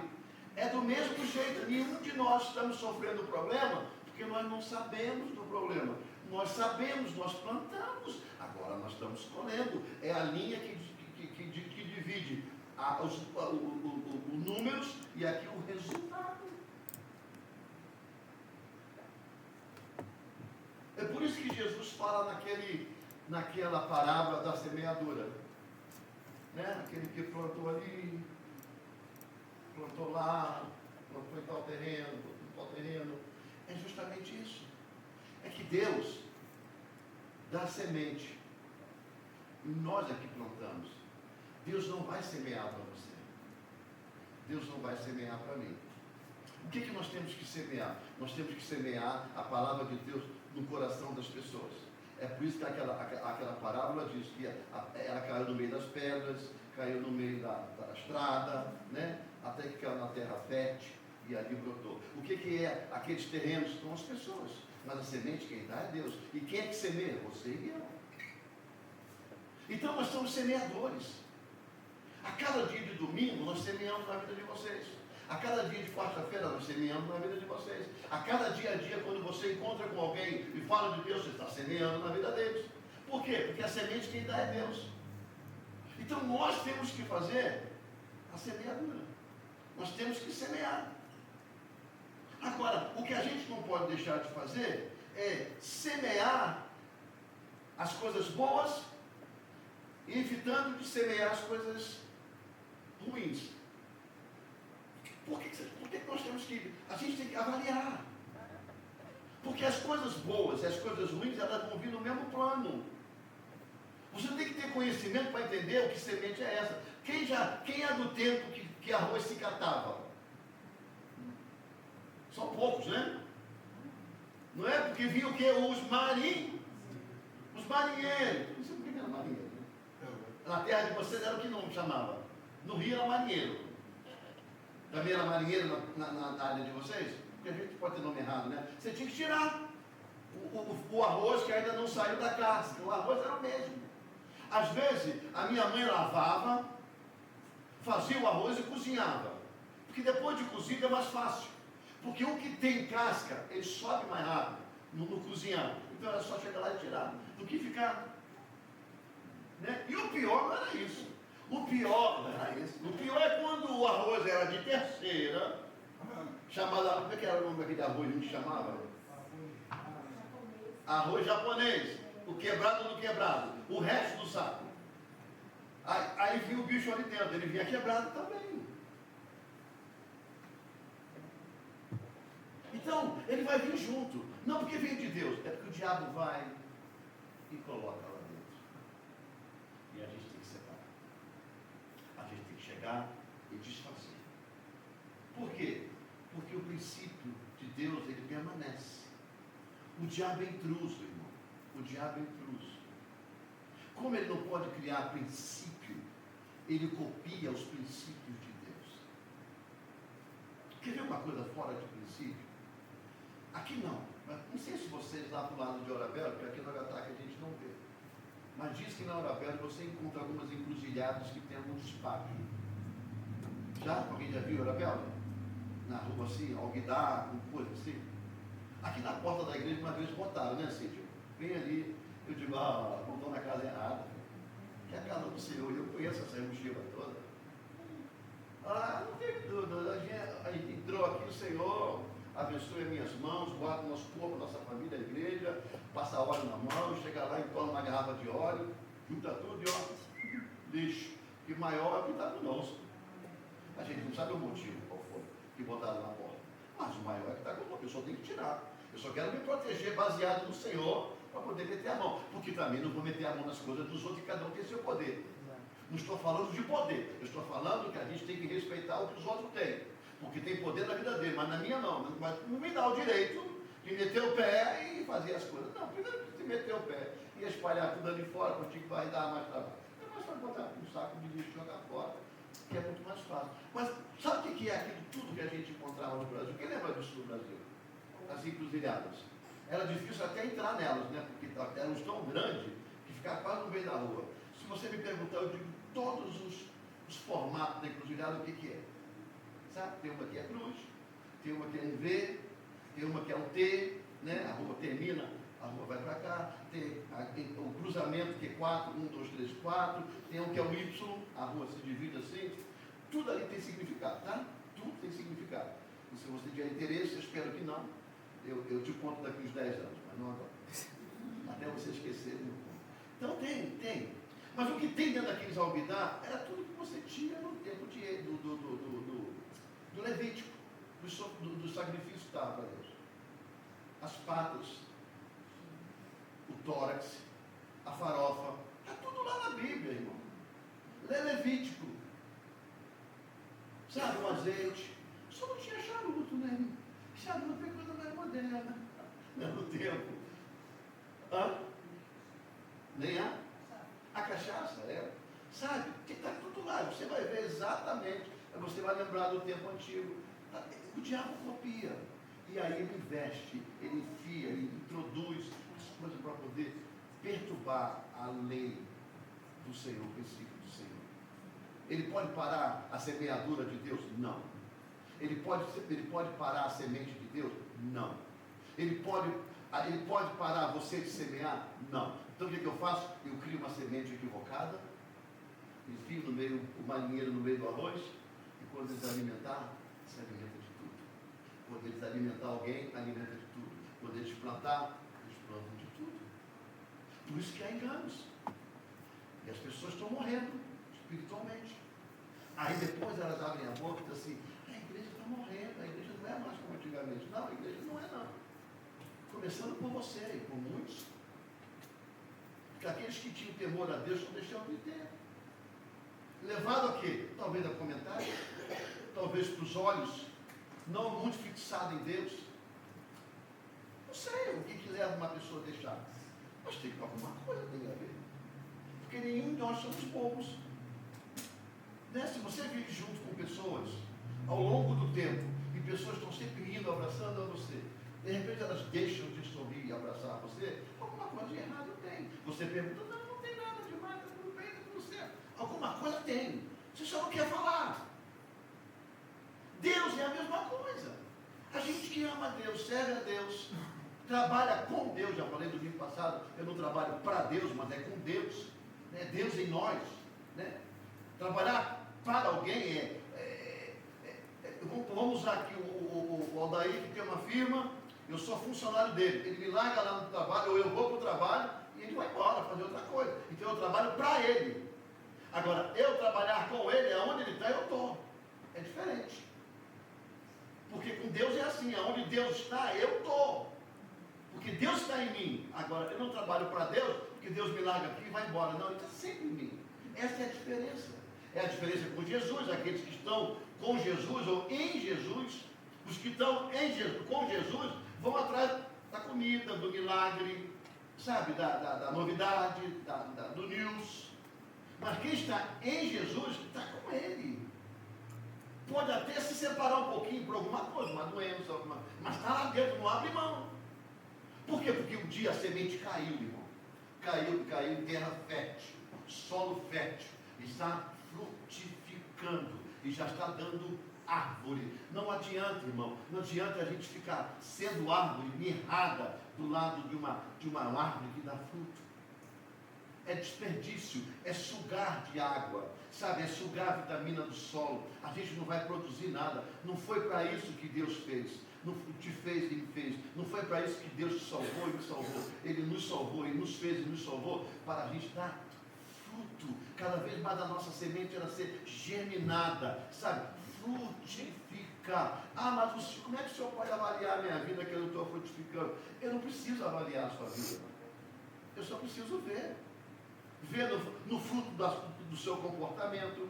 É do mesmo jeito, nenhum de nós estamos sofrendo problema, porque nós não sabemos do problema. Nós sabemos, nós plantamos, agora nós estamos colhendo. É a linha que divide os números e aqui o resultado. É por isso que Jesus fala naquela parábola da semeadura, né? Aquele que plantou ali, plantou lá, plantou em tal terreno, plantou em tal terreno. É justamente isso. É que Deus dá semente e nós é que plantamos. Deus não vai semear para você. Deus não vai semear para mim. O que nós temos que semear? Nós temos que semear a palavra de Deus no coração das pessoas. É por isso que aquela parábola diz que ela caiu no meio das pedras, caiu no meio da estrada, né? Até que caiu na terra fértil e ali brotou. O que é aqueles terrenos? São as pessoas. Mas a semente quem dá é Deus. E quem é que semeia? Você e eu. Então nós somos semeadores. A cada dia de domingo nós semeamos na vida de vocês. A cada dia de quarta-feira nós semeamos na vida de vocês. A cada dia a dia, quando você encontra com alguém e fala de Deus, você está semeando na vida deles. Por quê? Porque a semente quem dá é Deus. Então nós temos que fazer a semeadura. Nós temos que semear. Agora, o que a gente não pode deixar de fazer é semear as coisas boas e evitando de semear as coisas ruins. Por que nós temos que... A gente tem que avaliar. Porque as coisas boas e as coisas ruins, elas vão vir no mesmo plano. Você tem que ter conhecimento para entender o que semente é essa. Quem é do tempo que arroz se catava? São poucos, né? Não é? Porque vinha o quê? Os marinheiros. Não sei por que era marinheiro. Né? Na terra de vocês era o que não chamava. No Rio era marinheiro. Também era marinheiro na área de vocês? Porque a gente pode ter nome errado, né? Você tinha que tirar o arroz que ainda não saiu da casca. O arroz era o mesmo. Às vezes, a minha mãe lavava, fazia o arroz e cozinhava. Porque depois de cozido é mais fácil. Porque o que tem casca, ele sobe mais rápido no cozinhar. Então era só chegar lá e tirar. Do que ficar. Né? E o pior não era isso. O pior é quando o arroz era de terceira, chamada, como é que era o nome daquele arroz que a gente chamava? Arroz japonês. O quebrado no quebrado. O resto do saco. Aí vinha o bicho ali dentro, ele vinha quebrado também. Então, ele vai vir junto. Não porque vem de Deus, é porque o diabo vai e coloca lá dentro. E a gente tem que separar. A gente tem que chegar e desfazer. Por quê? Porque o princípio de Deus, ele permanece. O diabo é intruso, irmão. O diabo é intruso. Como ele não pode criar princípio, ele copia os princípios de Deus. Quer ver uma coisa fora de princípio? Aqui não. Não sei se vocês lá para o lado de Orabel, porque aqui no Agataque a gente não vê. Mas diz que na Orabel você encontra algumas encruzilhadas que tem alguns espaços. Já? Alguém já viu Orabel? Na rua assim, Alguidar, coisa assim. Aqui na porta da igreja, uma vez botaram, né, Cíntia? Vem ali, eu digo, não estou na casa errada. Que é a casa do Senhor, eu conheço essa mochila toda. Não teve dúvida, a gente entrou aqui, o Senhor abençoe as minhas mãos, guarda o nosso corpo, nossa família, a igreja, passa óleo na mão, chega lá e toma uma garrafa de óleo, junta tudo e ó, lixo. Que maior é o que está conosco. A gente não sabe o motivo qual foi que botaram na porta. Mas o maior é que está conosco, a pessoa tem que tirar. Eu só quero me proteger baseado no Senhor para poder meter a mão. Porque também não vou meter a mão nas coisas dos outros e cada um tem seu poder. Não estou falando de poder, eu estou falando que a gente tem que respeitar o que os outros têm. Porque tem poder na vida dele, mas na minha não. Mas não me dá o direito de meter o pé e fazer as coisas. Não, primeiro que você meter o pé e espalhar tudo ali fora, contigo vai dar mais trabalho. É mais fácil botar um saco de lixo e jogar fora, que é muito mais fácil. Mas sabe o que é aquilo tudo que a gente encontrava no Brasil? Quem lembra disso no Brasil? As encruzilhadas. Era difícil até entrar nelas, né? Porque eram tão grandes que ficava quase no meio da rua. Se você me perguntar, eu digo todos os formatos da encruzilhada, o que é? Sabe? Tem uma que é cruz, tem uma que é um V, tem uma que é um T, né? A rua termina, a rua vai para cá, tem o cruzamento que é 4, 1, 2, 3, 4, tem um que é o Y, a rua se divide assim, tudo ali tem significado, tá? Tudo tem significado. E se você tiver interesse, eu espero que não, eu te conto daqui uns 10 anos, mas não agora. Até você esquecer, eu conto. Então tem. Mas o que tem dentro daqueles albidar era tudo que você tinha no tempo do Levítico, do sacrifício que estava para Deus. As patas, o tórax, a farofa, está tudo lá na Bíblia, irmão. Lê Levítico. Sabe, o azeite. Só não tinha charuto, né, irmão? Charuto é coisa mais moderna. Não é no tempo. Nem há? A cachaça, sabe? Que está tudo lá. Você vai ver exatamente. Você vai lembrar do tempo antigo. O diabo copia. E aí ele investe, ele enfia, ele introduz as coisas para poder perturbar a lei do Senhor, o princípio do Senhor. Ele pode parar a semeadura de Deus? Não. Ele pode parar a semente de Deus? Não. Ele pode parar você de semear? Não. Então o que eu faço? Eu crio uma semente equivocada, enfio o marinheiro no meio do arroz, e quando eles alimentar, se alimenta de tudo. Quando eles alimentar alguém, alimenta de tudo. Quando eles plantar, eles plantam de tudo. Por isso que há enganos. E as pessoas estão morrendo espiritualmente. Aí depois elas abrem a boca e dizem assim, a igreja está morrendo, a igreja não é mais como antigamente. Não, a igreja não é não. Começando por você e por muitos. Porque aqueles que tinham temor a Deus estão deixando de ter. Levado a quê? Talvez a comentário, talvez para os olhos, não muito fixado em Deus. Não sei o que leva uma pessoa a deixar. Mas tem que alguma coisa tem a ver. Porque nenhum de nós somos bobos. Né? Se você vive junto com pessoas ao longo do tempo, e pessoas estão sempre rindo, abraçando a você, de repente elas deixam de sorrir e abraçar você, alguma coisa de errado tem. Você pergunta, não tem nada demais, está tudo bem, está tudo certo. Alguma coisa tem. Você só não quer falar. Deus é a mesma coisa. A gente que ama a Deus, serve a Deus, trabalha com Deus, já falei do domingo passado, eu não trabalho para Deus, mas é com Deus. Né? Deus em nós. Né? Trabalhar para alguém vamos usar aqui o Aldair, que tem uma firma, eu sou funcionário dele, ele me larga lá no trabalho, ou eu vou para o trabalho, e ele vai embora fazer outra coisa. Então eu trabalho para ele. Agora, eu trabalhar com ele, aonde ele está, eu estou. É diferente. Porque com Deus é assim, aonde Deus está, eu estou. Porque Deus está em mim. Agora, eu não trabalho para Deus, porque Deus me larga aqui e vai embora. Não, Ele está sempre em mim. Essa é a diferença. É a diferença com Jesus, aqueles que estão com Jesus ou em Jesus. Os que estão com Jesus vão atrás da comida, do milagre, sabe, da novidade, do news. Mas quem está em Jesus está com Ele. Pode até se separar um pouquinho por alguma coisa, uma doença, mas está lá dentro, não abre mão. Por quê? Porque um dia a semente caiu, irmão. Caiu em terra fértil, solo fértil. Está frutificando e já está dando árvore. Não adianta, irmão, não adianta a gente ficar sendo árvore mirrada do lado de uma árvore que dá fruto. É desperdício, é sugar de água, sabe? É sugar a vitamina do solo. A gente não vai produzir nada. Não foi para isso que Deus fez. Não te fez e me fez. Não foi para isso que Deus te salvou e me salvou. Ele nos salvou, Ele nos fez e nos salvou para a gente dar fruto. Cada vez mais a nossa semente ela ser germinada, sabe? Frutificar. Ah, mas como é que o senhor pode avaliar a minha vida que eu não estou frutificando? Eu não preciso avaliar a sua vida. Eu só preciso ver. Ver no fruto do seu comportamento,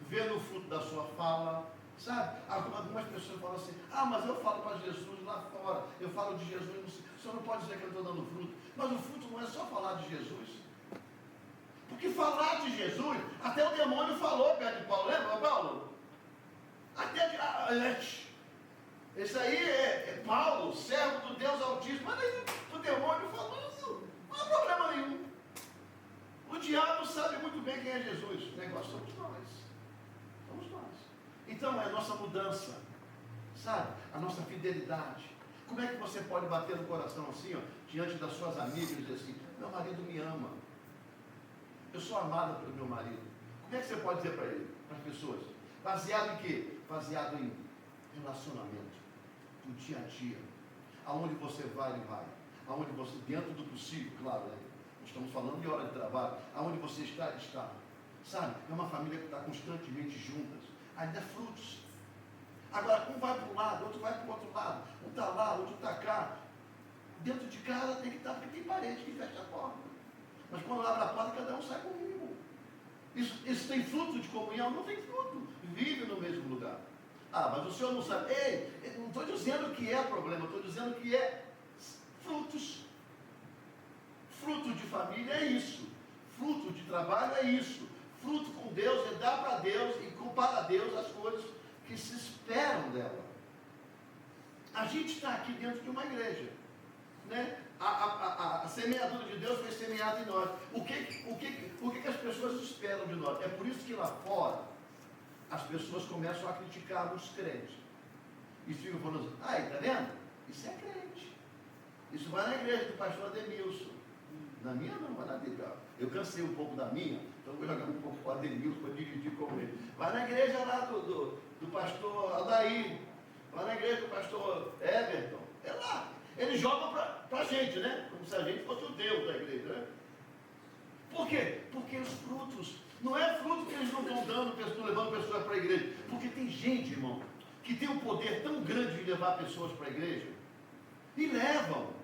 ver no fruto da sua fala, sabe? Algumas pessoas falam assim, ah, mas eu falo para Jesus lá fora, eu falo de Jesus, o senhor não pode dizer que eu estou dando fruto, mas o fruto não é só falar de Jesus, porque falar de Jesus, até o demônio falou perto de Paulo, lembra Paulo? Esse aí é Paulo, servo do Deus Altíssimo, mas aí o demônio falou, não há problema nenhum. O diabo sabe muito bem quem é Jesus. O negócio somos nós. Somos nós. Então é a nossa mudança, sabe? A nossa fidelidade. Como é que você pode bater no coração assim, ó, diante das suas amigas e dizer assim, meu marido me ama. Eu sou amada pelo meu marido. Como é que você pode dizer para ele, para as pessoas? Baseado em quê? Baseado em relacionamento. Do dia a dia. Aonde você vai, ele vai. Aonde você, dentro do possível, claro, né? Estamos falando de hora de trabalho. Aonde você está, ele está. Sabe? É uma família que está constantemente juntas. Ainda é frutos. Agora, um vai para um lado, outro vai para o outro lado. Um está lá, outro está cá. Dentro de casa tem que estar, porque tem parede que fecha a porta. Mas quando abre a porta, cada um sai comigo. Isso tem fruto de comunhão? Não tem fruto. Vive no mesmo lugar. Ah, mas o senhor não sabe. Ei, eu não estou dizendo que é problema, estou dizendo que é frutos. Fruto de família é isso. Fruto de trabalho é isso. Fruto com Deus é dar para Deus e para Deus as coisas que se esperam dela. A gente está aqui dentro de uma igreja. Né? A semeadura de Deus foi semeada em nós. O que as pessoas esperam de nós? É por isso que lá fora as pessoas começam a criticar os crentes. E ficam falando assim, aí, tá vendo? Isso é crente. Isso vai na igreja do pastor Ademilson. Na minha não, vai na dele. Eu cansei um pouco da minha, então vou jogar um pouco com o Ademilson para dividir com ele. Vai na igreja lá do pastor Aldair, vai na igreja do pastor Everton. É lá. Eles jogam para a gente, né? Como se a gente fosse o Deus da igreja, né? Por quê? Porque os frutos, não é fruto que eles não estão dando, estão levando pessoas para a igreja. Porque tem gente, irmão, que tem um poder tão grande de levar pessoas para a igreja, e levam.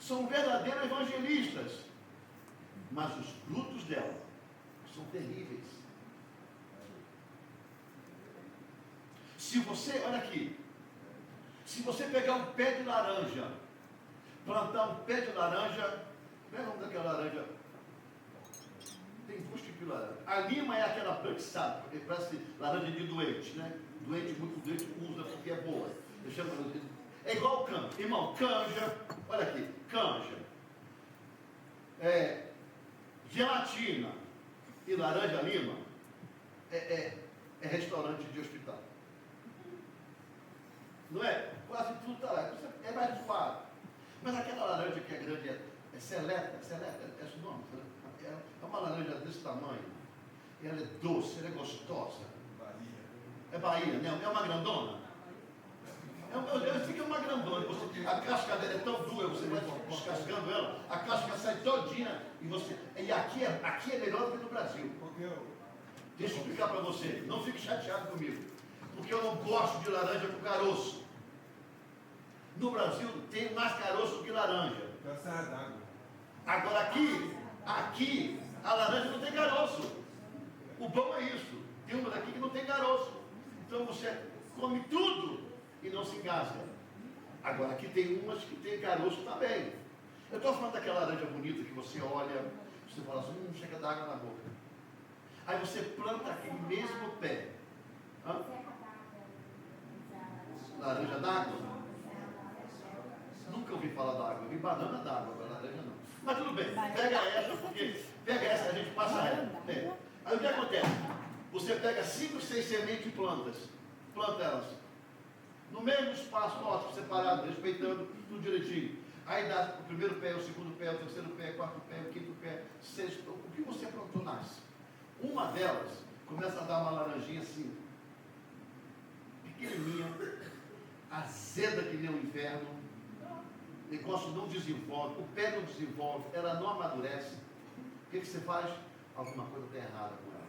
São verdadeiros evangelistas, mas os frutos dela são terríveis. Se você, olha aqui, se você pegar um pé de laranja, plantar um pé de laranja, como é o nome daquela laranja? Tem duas tipos de laranja. A lima é aquela branca, sabe? Parece laranja de doente, né? Doente, muito doente, usa porque é boa. Eu chamo é igual canja. Irmão, canja, olha aqui, canja. Gelatina e laranja lima é restaurante de hospital. Não é? Quase tudo está lá. É mais suave. Mas aquela laranja que é grande é seleta, é esse o nome? É uma laranja desse tamanho. Ela é doce, ela é gostosa. Bahia. É Bahia, né? É uma grandona. Eu sei que é uma grandona, a casca dela é tão dura, você vai descascando ela, a casca sai todinha, e aqui é melhor do que no Brasil. Deixa eu explicar para você, não fique chateado comigo, porque eu não gosto de laranja com caroço. No Brasil tem mais caroço do que laranja. Agora aqui a laranja não tem caroço. O bom é isso, tem uma daqui que não tem caroço. Então você come tudo e não se engasga. Agora, aqui tem umas que tem caroço também. Eu estou falando daquela laranja bonita que você olha, você fala assim, chega d'água na boca. Aí você planta aquele mesmo pé. Hã? Laranja d'água? Nunca ouvi falar d'água. Eu vi banana d'água, agora laranja não. Mas tudo bem, pega essa, a gente passa ela. Aí o que acontece? Você pega 5, 6 sementes e plantas. planta elas no mesmo espaço nosso, separado, respeitando tudo direitinho. Aí dá o primeiro pé, o segundo pé, o terceiro pé, o quarto pé, o quinto pé, sexto. O que você plantou nasce. Uma delas começa a dar uma laranjinha assim, pequenininha, azeda que nem o inferno. O negócio não desenvolve, o pé não desenvolve, ela não amadurece. O que você faz? Alguma coisa está errada com ela.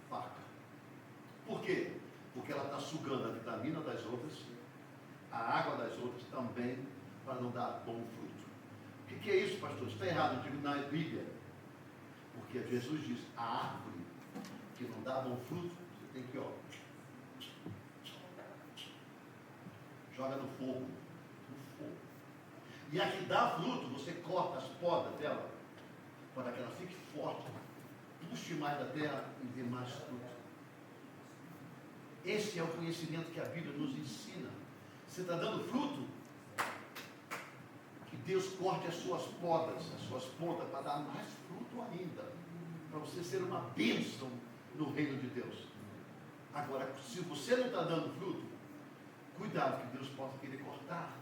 Faca. Por quê? Porque ela está sugando a vitamina das outras, a água das outras também, para não dar bom fruto. O que é isso, pastor? Está errado, eu digo na Bíblia. Porque Jesus diz, a árvore que não dá bom fruto, você tem que, joga no fogo. E a que dá fruto, você corta as podas dela, para que ela fique forte, puxe mais da terra e dê mais fruto. Esse é o conhecimento que a Bíblia nos ensina. Você está dando fruto? Que Deus corte as suas podas, as suas pontas, para dar mais fruto ainda. Para você ser uma bênção no reino de Deus. Agora, se você não está dando fruto, cuidado que Deus possa querer cortar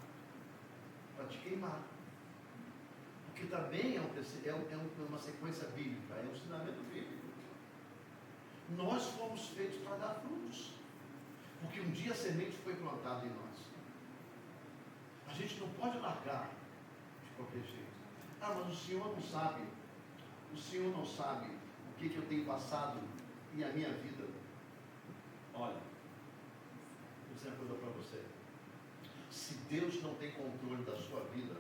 para te queimar. Porque também é uma sequência bíblica, é um ensinamento bíblico. Nós fomos feitos para dar frutos. Porque um dia a semente foi plantada em nós. A gente não pode largar de qualquer jeito. Ah, mas o Senhor não sabe. O Senhor não sabe o que eu tenho passado e a minha vida. Olha, vou dizer uma coisa para você. Se Deus não tem controle da sua vida,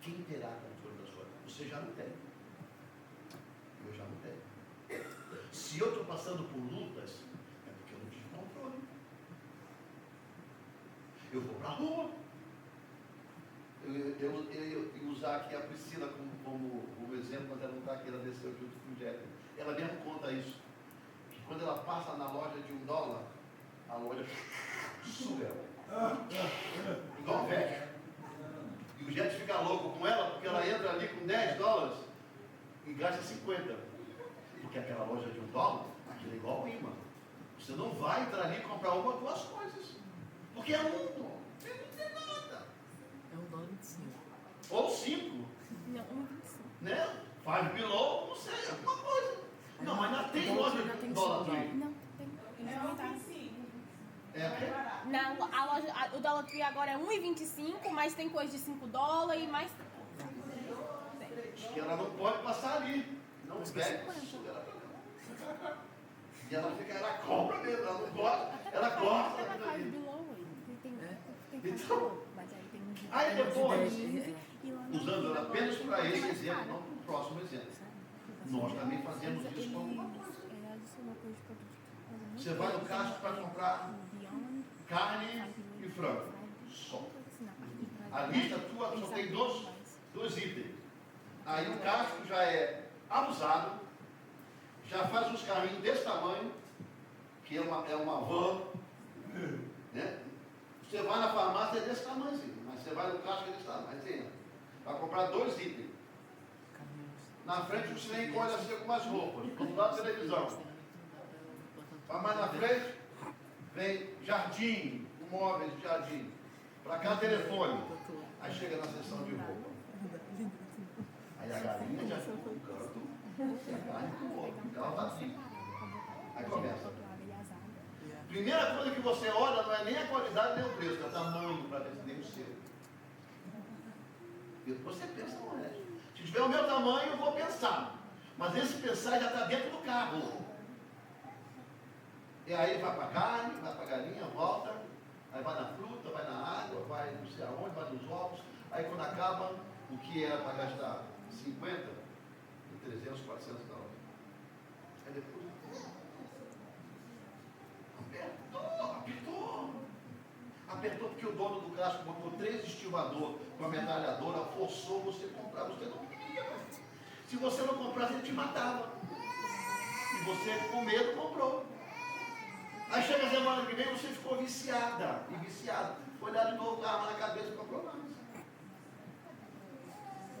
quem terá controle da sua vida? Você já não tem. Eu já não tenho. Se eu estou passando por lutas, é porque eu não tive controle. Eu vou para a rua. Eu usar aqui a Priscila como exemplo, mas ela não está aqui, ela desceu junto com o Jeff. Ela mesmo conta isso. Que quando ela passa na loja de $1, a loja suga ela. Igual velho. E o Jeff fica louco com ela, porque ela entra ali com $10 e gasta 50. Porque aquela loja de $1, aquilo é igual imã. Você não vai entrar ali e comprar uma ou duas coisas. Porque é um. Você não tem nada. É $1,25. Ou 5. Não, 1,25. Né? Faz below, não sei, alguma coisa. Não, mas ainda tem loja de $1 Tree. Não, tem. Não, tem sim. É. Não, a loja, o Dollar Tree agora é 1,25, mas tem coisa de $5 e mais. E ela não pode passar ali. Não pega, suga ela pra cá. E ela fica, ela compra mesmo, ela não gosta, ela gosta Ela daquilo faz ali. below, tem Então, mas aí tem um aí depois, e lá na usando ela apenas para é esse mais exemplo, caro. não para o próximo exemplo. Sabe? Nós também fazemos isso com alguma coisa. Adicionou coisa de produto. Você vai no caixa para comprar carne e frango. Só. A lista tua só tem dois itens. Aí o casco já é abusado, já faz uns carrinhos desse tamanho, que é uma van, né? Você vai na farmácia é desse tamanhozinho, mas você vai no casco é desse tamanho, vai comprar 2 itens. Na frente você nem encolhe assim com umas roupas, do lado da televisão. Vai mais na frente, vem jardim, móveis de jardim. Para cá telefone. Aí chega na seção de roupa. Aí a galinha já ficou com o canto, e a carne com o outro. Ela está assim. Aí começa. Primeira coisa que você olha não é nem a qualidade nem o preço, é o tamanho para ver se tem o seu. Depois você pensa, não é? Se tiver o meu tamanho, eu vou pensar. Mas esse pensar já está dentro do carro. E aí vai para a carne, vai para a galinha, volta. Aí vai na fruta, vai na água, vai não sei aonde, vai nos ovos. Aí quando acaba, o que era para gastar 50, de 300, 400 dólares. Aí depois, apertou porque o dono do casco botou 3 estivadores com a metralhadora, forçou você a comprar, você não queria. Se você não comprasse, ele te matava. E você, com medo, comprou. Aí chega a semana que vem, você ficou viciada e viciado. Foi olhar de novo, arma na cabeça e comprou mais.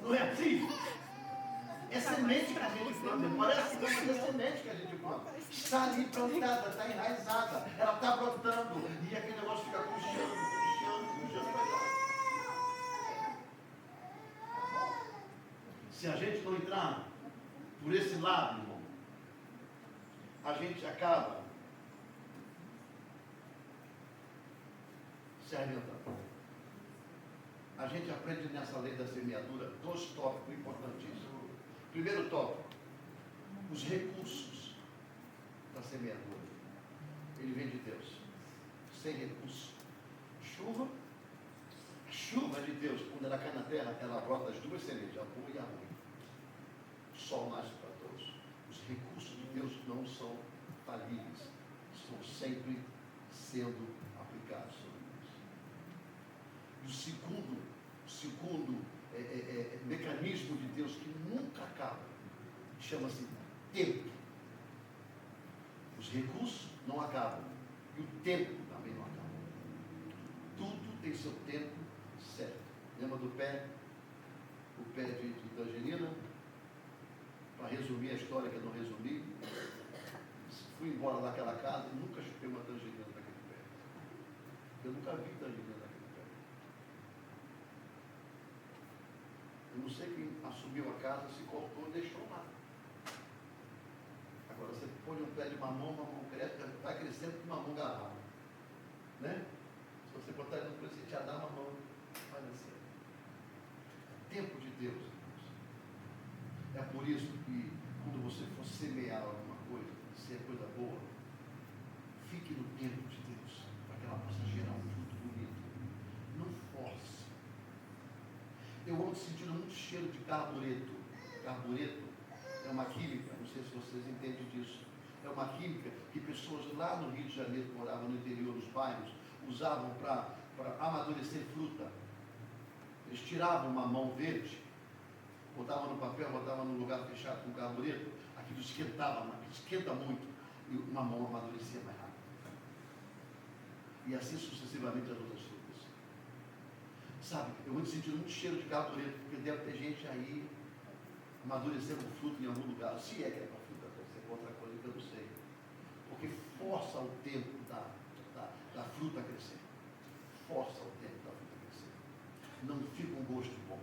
Não é assim? É semente que a gente planta. Parece que é uma semente que a gente planta. Está ali plantada, está enraizada. Ela está brotando. E aquele negócio fica puxando para cá. Se a gente não entrar por esse lado, irmão, a gente acaba se arrebentando. A gente aprende nessa lei da semeadura 2 tópicos importantíssimos. Primeiro tópico, os recursos da semeadura. Ele vem de Deus. Sem recurso. Chuva. A chuva de Deus, quando ela cai na terra, ela brota as 2 sementes, a boa e a ruim. O sol nasce para todos. Os recursos de Deus não são falíveis. Estão sempre sendo aplicados sobre nós. E o segundo mecanismo de Deus que nunca acaba, chama-se tempo. Os recursos não acabam. E o tempo também não acaba. Tudo tem seu tempo certo. Lembra do pé? O pé de tangerina? Para resumir a história que eu não resumi, fui embora daquela casa e nunca chupei uma tangerina daquele pé. Eu nunca vi tangerina daquele pé. Eu não sei quem assumiu a casa, se cortou e deixou lá. Agora você põe um pé de mamão cresce, vai crescendo com mamão garrado. Né? Se você botar ele no preço, você já dá mamão, vai nascer. É tempo de Deus, irmãos. É por isso que quando você for semear alguma coisa, se é coisa boa, fique no tempo de Deus, para que ela possa gerar um fruto bonito. Não force. Eu ando sentindo muito cheiro de carbureto. Carbureto é uma química, não sei se vocês entendem disso. É uma química que pessoas lá no Rio de Janeiro, que moravam no interior dos bairros, usavam para amadurecer fruta. Eles tiravam uma mão verde, botavam no papel, botavam num lugar fechado com carbureto, aquilo esquentava, esquenta muito, e o mamão amadurecia mais rápido. E assim sucessivamente as outras frutas. Sabe, eu vou sentindo muito cheiro de carbureto, porque deve ter gente aí amadurecendo fruto em algum lugar. Se é que é para fruta, pode ser outra coisa que eu não sei. Porque força o tempo da fruta crescer. Força o tempo da fruta crescer. Não fica um gosto bom.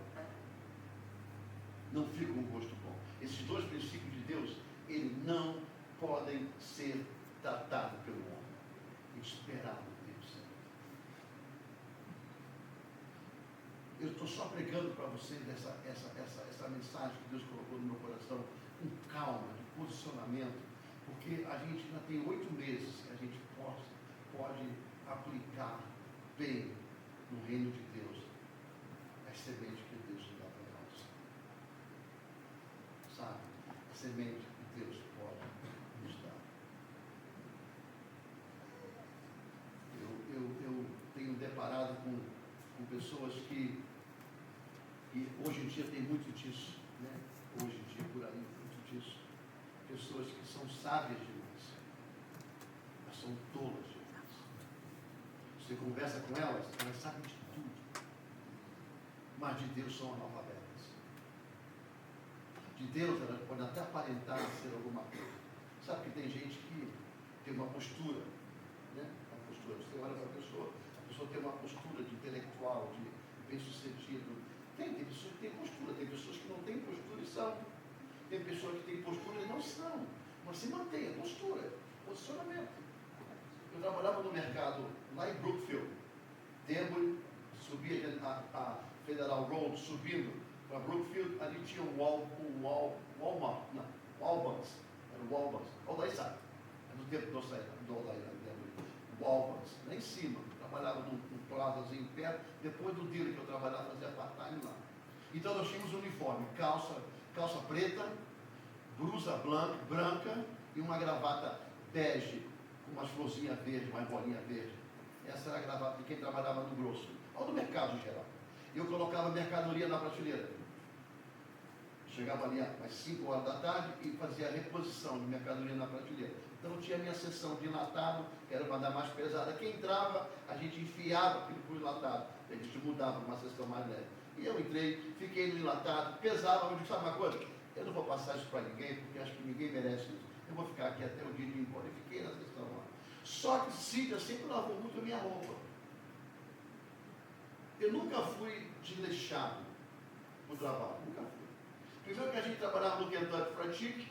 Não fica um gosto bom. Esses 2 princípios de Deus, eles não podem ser tratados pelo homem. Esperar no tempo certo. Eu estou só pregando para vocês essa mensagem que Deus colocou no meu coração, com calma, de posicionamento, porque a gente ainda tem 8 meses que a gente pode aplicar bem no reino de Deus as sementes que Deus dá para nós. Sabe? A semente que Deus pode nos dar. Eu tenho deparado com pessoas que hoje em dia tem muito disso, né? Hoje em dia por aí, muito disso. Pessoas que são sábias demais, mas são tolas demais. Você conversa com elas sabem de tudo, mas de Deus são analfabetas. De Deus elas podem até aparentar ser alguma coisa. Sabe que tem gente que tem uma postura, né? Uma postura, você olha para a pessoa tem uma postura de intelectual, de bem-sucedido. Tem pessoas que têm postura, tem pessoas que não têm postura e são. Tem pessoas que têm postura e não são. Mas se mantém a postura, posicionamento. Eu trabalhava no mercado lá em Brookfield. Denver, subia a Federal Road, subindo para Brookfield, ali tinha um Walmart, não, Walmart, era o Walmart, Aldaisá, é do tempo do Aldaisá, Walmart, lá em cima. Trabalhava num plazazinho perto, depois do dia que eu trabalhava, fazia part-time lá. Então nós tínhamos um uniforme, calça preta, blusa branca e uma gravata bege, com umas florzinhas verdes, uma bolinha verde. Essa era a gravata de quem trabalhava no grosso, ou no mercado em geral. Eu colocava mercadoria na prateleira. Chegava ali às 5 horas da tarde e fazia a reposição de mercadoria na prateleira. Então tinha a minha sessão de enlatado, que era uma da mais pesada. Quem entrava, a gente enfiava aquilo para o enlatado. A gente mudava para uma sessão mais leve. E eu entrei, fiquei no enlatado, pesava, eu disse, sabe uma coisa? eu não vou passar isso para ninguém, porque acho que ninguém merece isso. Eu vou ficar aqui até o dia de ir embora. E fiquei na questão lá. Só que Cília sempre lavou muito a minha roupa. Eu nunca fui desleixado no trabalho, nunca fui. Primeiro que a gente trabalhava no Kentucky Fried Chicken,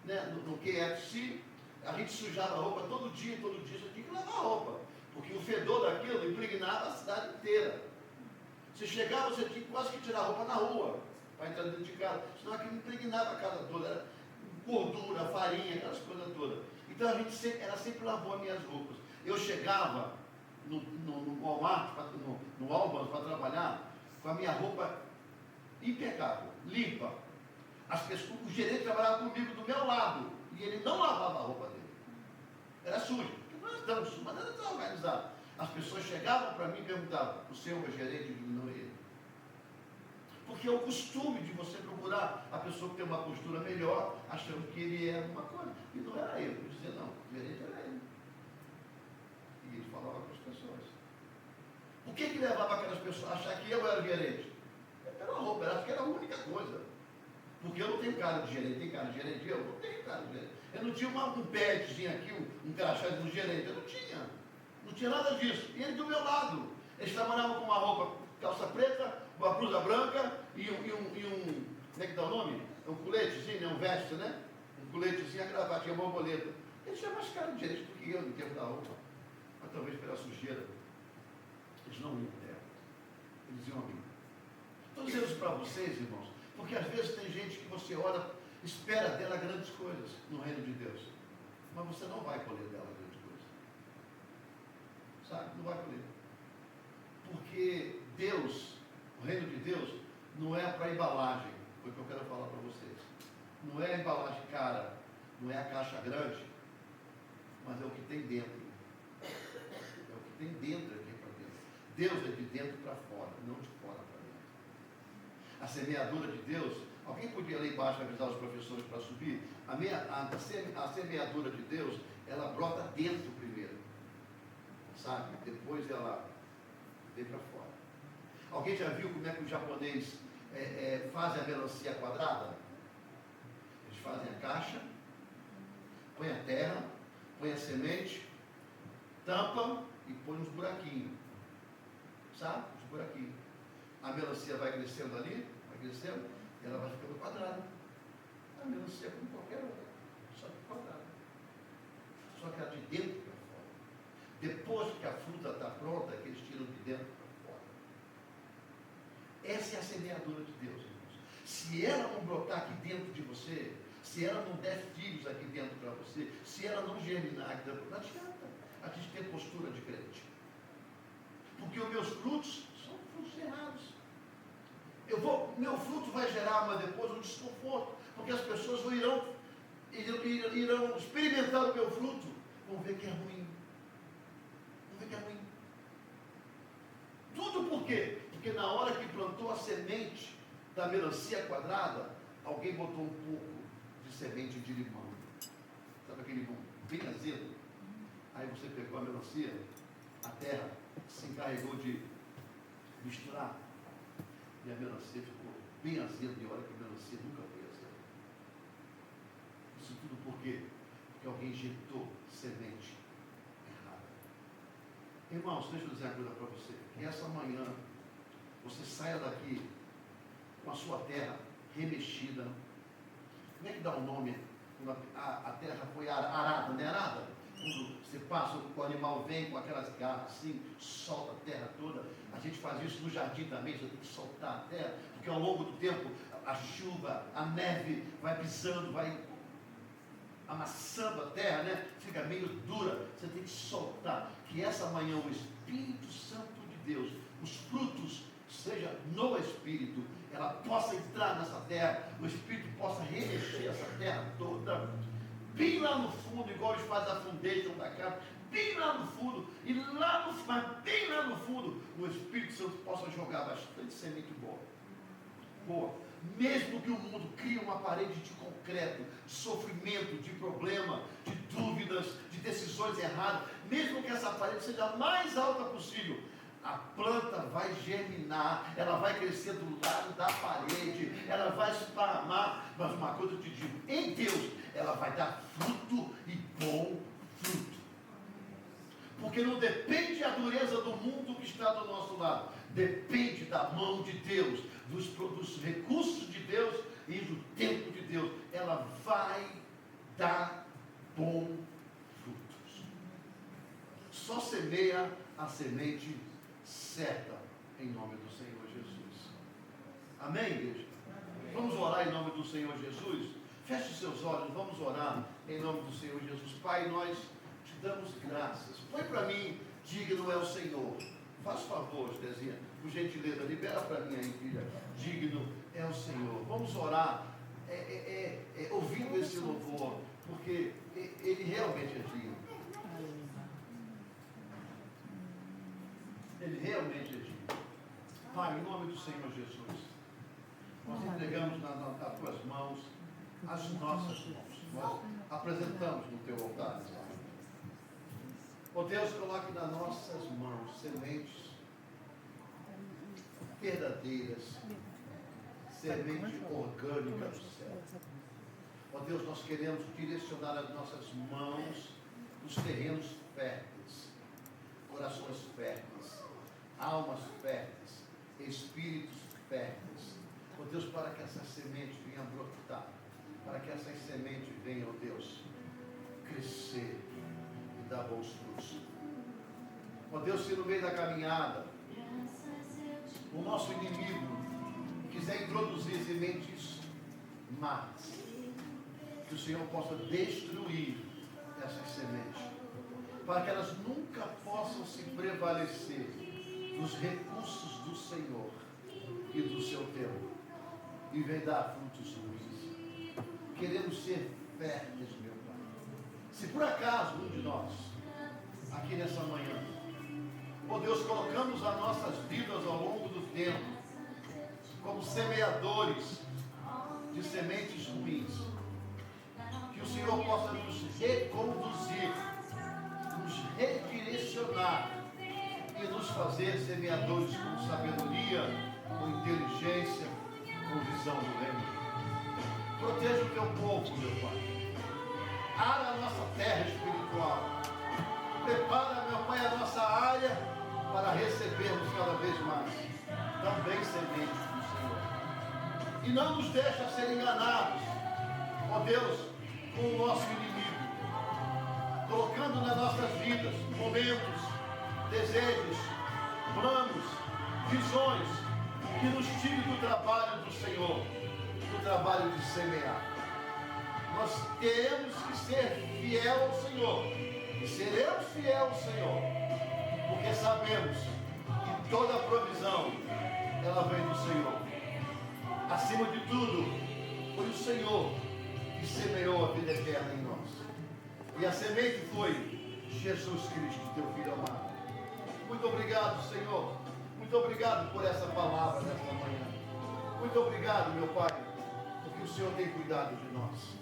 né, no KFC, a gente sujava a roupa todo dia, você tinha que lavar a roupa. Porque o fedor daquilo impregnava a cidade inteira. Você chegava, você tinha quase que tirar a roupa na rua, para entrar dentro de casa, senão aquilo impregnava a casa toda, era gordura, farinha, aquelas coisas todas. Então a gente sempre lavou as minhas roupas. Eu chegava no Walmart, no Walmart para trabalhar, com a minha roupa impecável, limpa. O gerente trabalhava comigo do meu lado, e ele não lavava a roupa dele. Era sujo, porque nós damos sujo, mas era desorganizado. As pessoas chegavam para mim e perguntavam, o senhor é gerente? Eu digo, não é ele. Porque é o costume de você procurar a pessoa que tem uma postura melhor, achando que ele era uma coisa. E não era ele. Eu dizia, não, o gerente era ele. E ele falava com as pessoas. O que levava aquelas pessoas a achar que eu era o gerente? Pela roupa, eu acho que era a única coisa. Porque eu não tenho cara de gerente, tem cara de gerente? Eu não tenho cara de gerente. Eu não tinha um badgezinho aqui, um crachá do gerente, eu não tinha. Não tinha nada disso. E ele do meu lado. Eles trabalhavam com uma roupa, calça preta, uma blusa branca e um como é que dá o nome? Um coletezinho, né? Um veste, né? Um coletezinho, a gravatinha, a borboleta. Eles tinham mais cara de gerente do que eu no tempo da roupa. Mas talvez pela sujeira. Eles não iam terra. Eles iam a mim. Estou dizendo isso para vocês, irmãos, porque às vezes tem gente que você olha, espera dela grandes coisas no reino de Deus. Mas você não vai colher dela grandes coisas. Sabe? Não vai colher. Porque Deus, o reino de Deus, não é para embalagem. Foi o que eu quero falar para vocês. Não é a embalagem cara, não é a caixa grande, mas é o que tem dentro. É o que tem dentro aqui para dentro. Deus é de dentro para fora, não de fora para dentro. A semeadura de Deus, alguém podia lá embaixo avisar os professores para subir? A semeadura de Deus, ela brota dentro primeiro. Sabe? Depois ela vem para fora. Alguém já viu como é que o japonês faz a melancia quadrada? Eles fazem a caixa, põe a terra, põe a semente, tampa e põe uns buraquinhos. Sabe? Uns buraquinhos. A melancia vai crescendo ali, vai crescendo, e ela vai ficando quadrada. A melancia é como qualquer outra, só que quadrada. Só que ela de dentro para fora. Depois que a fruta está pronta, é que eles tiram de dentro para fora. Essa é a semeadura de Deus, irmãos. Se ela não brotar aqui dentro de você, se ela não der filhos aqui dentro para você, se ela não germinar aqui dentro, não adianta a gente ter postura de crente. Porque os meus frutos são frutos errados. Meu fruto vai gerar, mas depois um desconforto, porque as pessoas irão experimentar o meu fruto, vão ver que é ruim. Vão ver que é ruim. Tudo por quê? Porque na hora que plantou a semente da melancia quadrada, alguém botou um pouco de semente de limão. Sabe aquele limão bem azedo? Aí você pegou a melancia, a terra se encarregou de misturar. E a melancia ficou bem azeda, e olha que a melancia nunca foi azeda. Isso tudo por quê? Porque alguém injetou semente errada. Irmãos, deixa eu dizer uma coisa para você. Que essa manhã você saia daqui com a sua terra remexida. Como é que dá o nome? A terra foi arada, não é arada? Quando você passa, o animal vem com aquelas garras assim, solta a terra toda. A gente faz isso no jardim também, você tem que soltar a terra, porque ao longo do tempo a chuva, a neve vai pisando, vai amassando a terra, né? Fica meio dura, você tem que soltar. Que essa manhã o Espírito Santo de Deus, os frutos, seja no Espírito, ela possa entrar nessa terra, o Espírito possa remexer essa terra toda, bem lá no fundo, igual eles fazem a foundation da casa, bem lá no fundo, e lá no fundo, bem lá no fundo, o Espírito Santo possa jogar bastante semente boa. Mesmo que o mundo crie uma parede de concreto, de sofrimento, de problema, de dúvidas, de decisões erradas, mesmo que essa parede seja a mais alta possível, a planta vai germinar, ela vai crescer do lado da parede, ela vai esparramar, mas uma coisa eu te digo, em Deus, ela vai dar fruto e bom fruto. Porque não depende a dureza do mundo que está do nosso lado, depende da mão de Deus, dos recursos de Deus e do tempo de Deus. Ela vai dar bom frutos. Só semeia a semente certa em nome do Senhor Jesus. Amém, igreja? Vamos orar em nome do Senhor Jesus? Feche os seus olhos, vamos orar em nome do Senhor Jesus. Pai, nós te damos graças. Põe para mim, digno é o Senhor. Faz favor, Terezinha, por gentileza, libera para mim aí, filha. Digno é o Senhor. Vamos orar ouvindo esse louvor, porque ele realmente é digno. Ele realmente é digno. Pai, em nome do Senhor Jesus, nós entregamos nas tuas mãos as nossas mãos. Nós apresentamos no teu altar. Ó Deus, coloque nas nossas mãos sementes verdadeiras, semente orgânica do céu. Ó Deus, nós queremos direcionar as nossas mãos nos terrenos férteis, corações férteis, almas férteis, espíritos férteis. Ó Deus, para que essas sementes venham brotar, para que essas sementes venham, ó Deus, crescer e dar bons frutos. Ó Deus, se no meio da caminhada o nosso inimigo quiser introduzir sementes más, que o Senhor possa destruir essas sementes, para que elas nunca possam se prevalecer dos recursos do Senhor e do seu tempo, e vem dar frutos ruins. Queremos ser férteis, meu Pai. Se por acaso um de nós, aqui nessa manhã, ó Deus, colocamos as nossas vidas ao longo do tempo como semeadores de sementes ruins, que o Senhor possa nos reconduzir, nos redirecionar e nos fazer semeadores com sabedoria, com inteligência, com visão do reino. Proteja o teu povo, meu Pai. Ara a nossa terra espiritual. Prepara, meu Pai, a nossa área para recebermos cada vez mais também sementes do Senhor. E não nos deixa ser enganados, ó Deus, com o nosso inimigo, colocando nas nossas vidas momentos, desejos, planos, visões que nos tirem do trabalho do Senhor, do trabalho de semear. Nós temos que ser fiel ao Senhor, e seremos fiel ao Senhor, porque sabemos que toda a provisão ela vem do Senhor. Acima de tudo, foi o Senhor que semeou a vida eterna em nós, e a semente foi Jesus Cristo, teu Filho amado. Muito obrigado, Senhor. Muito obrigado por essa palavra nesta manhã. Muito obrigado, meu Pai, porque o Senhor tem cuidado de nós.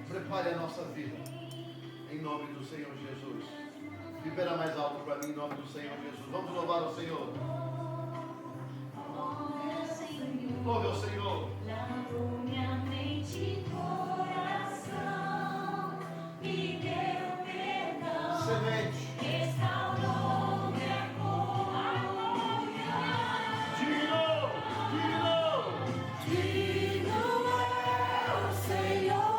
Prepare a nossa vida, em nome do Senhor Jesus. Libera mais alto para mim, em nome do Senhor Jesus. Vamos louvar o Senhor. Louve ao Senhor. Lavou minha mente e coração, me deu perdão. Semente. Restaurou minha comunhão. Digno, digno. Digno é o Senhor.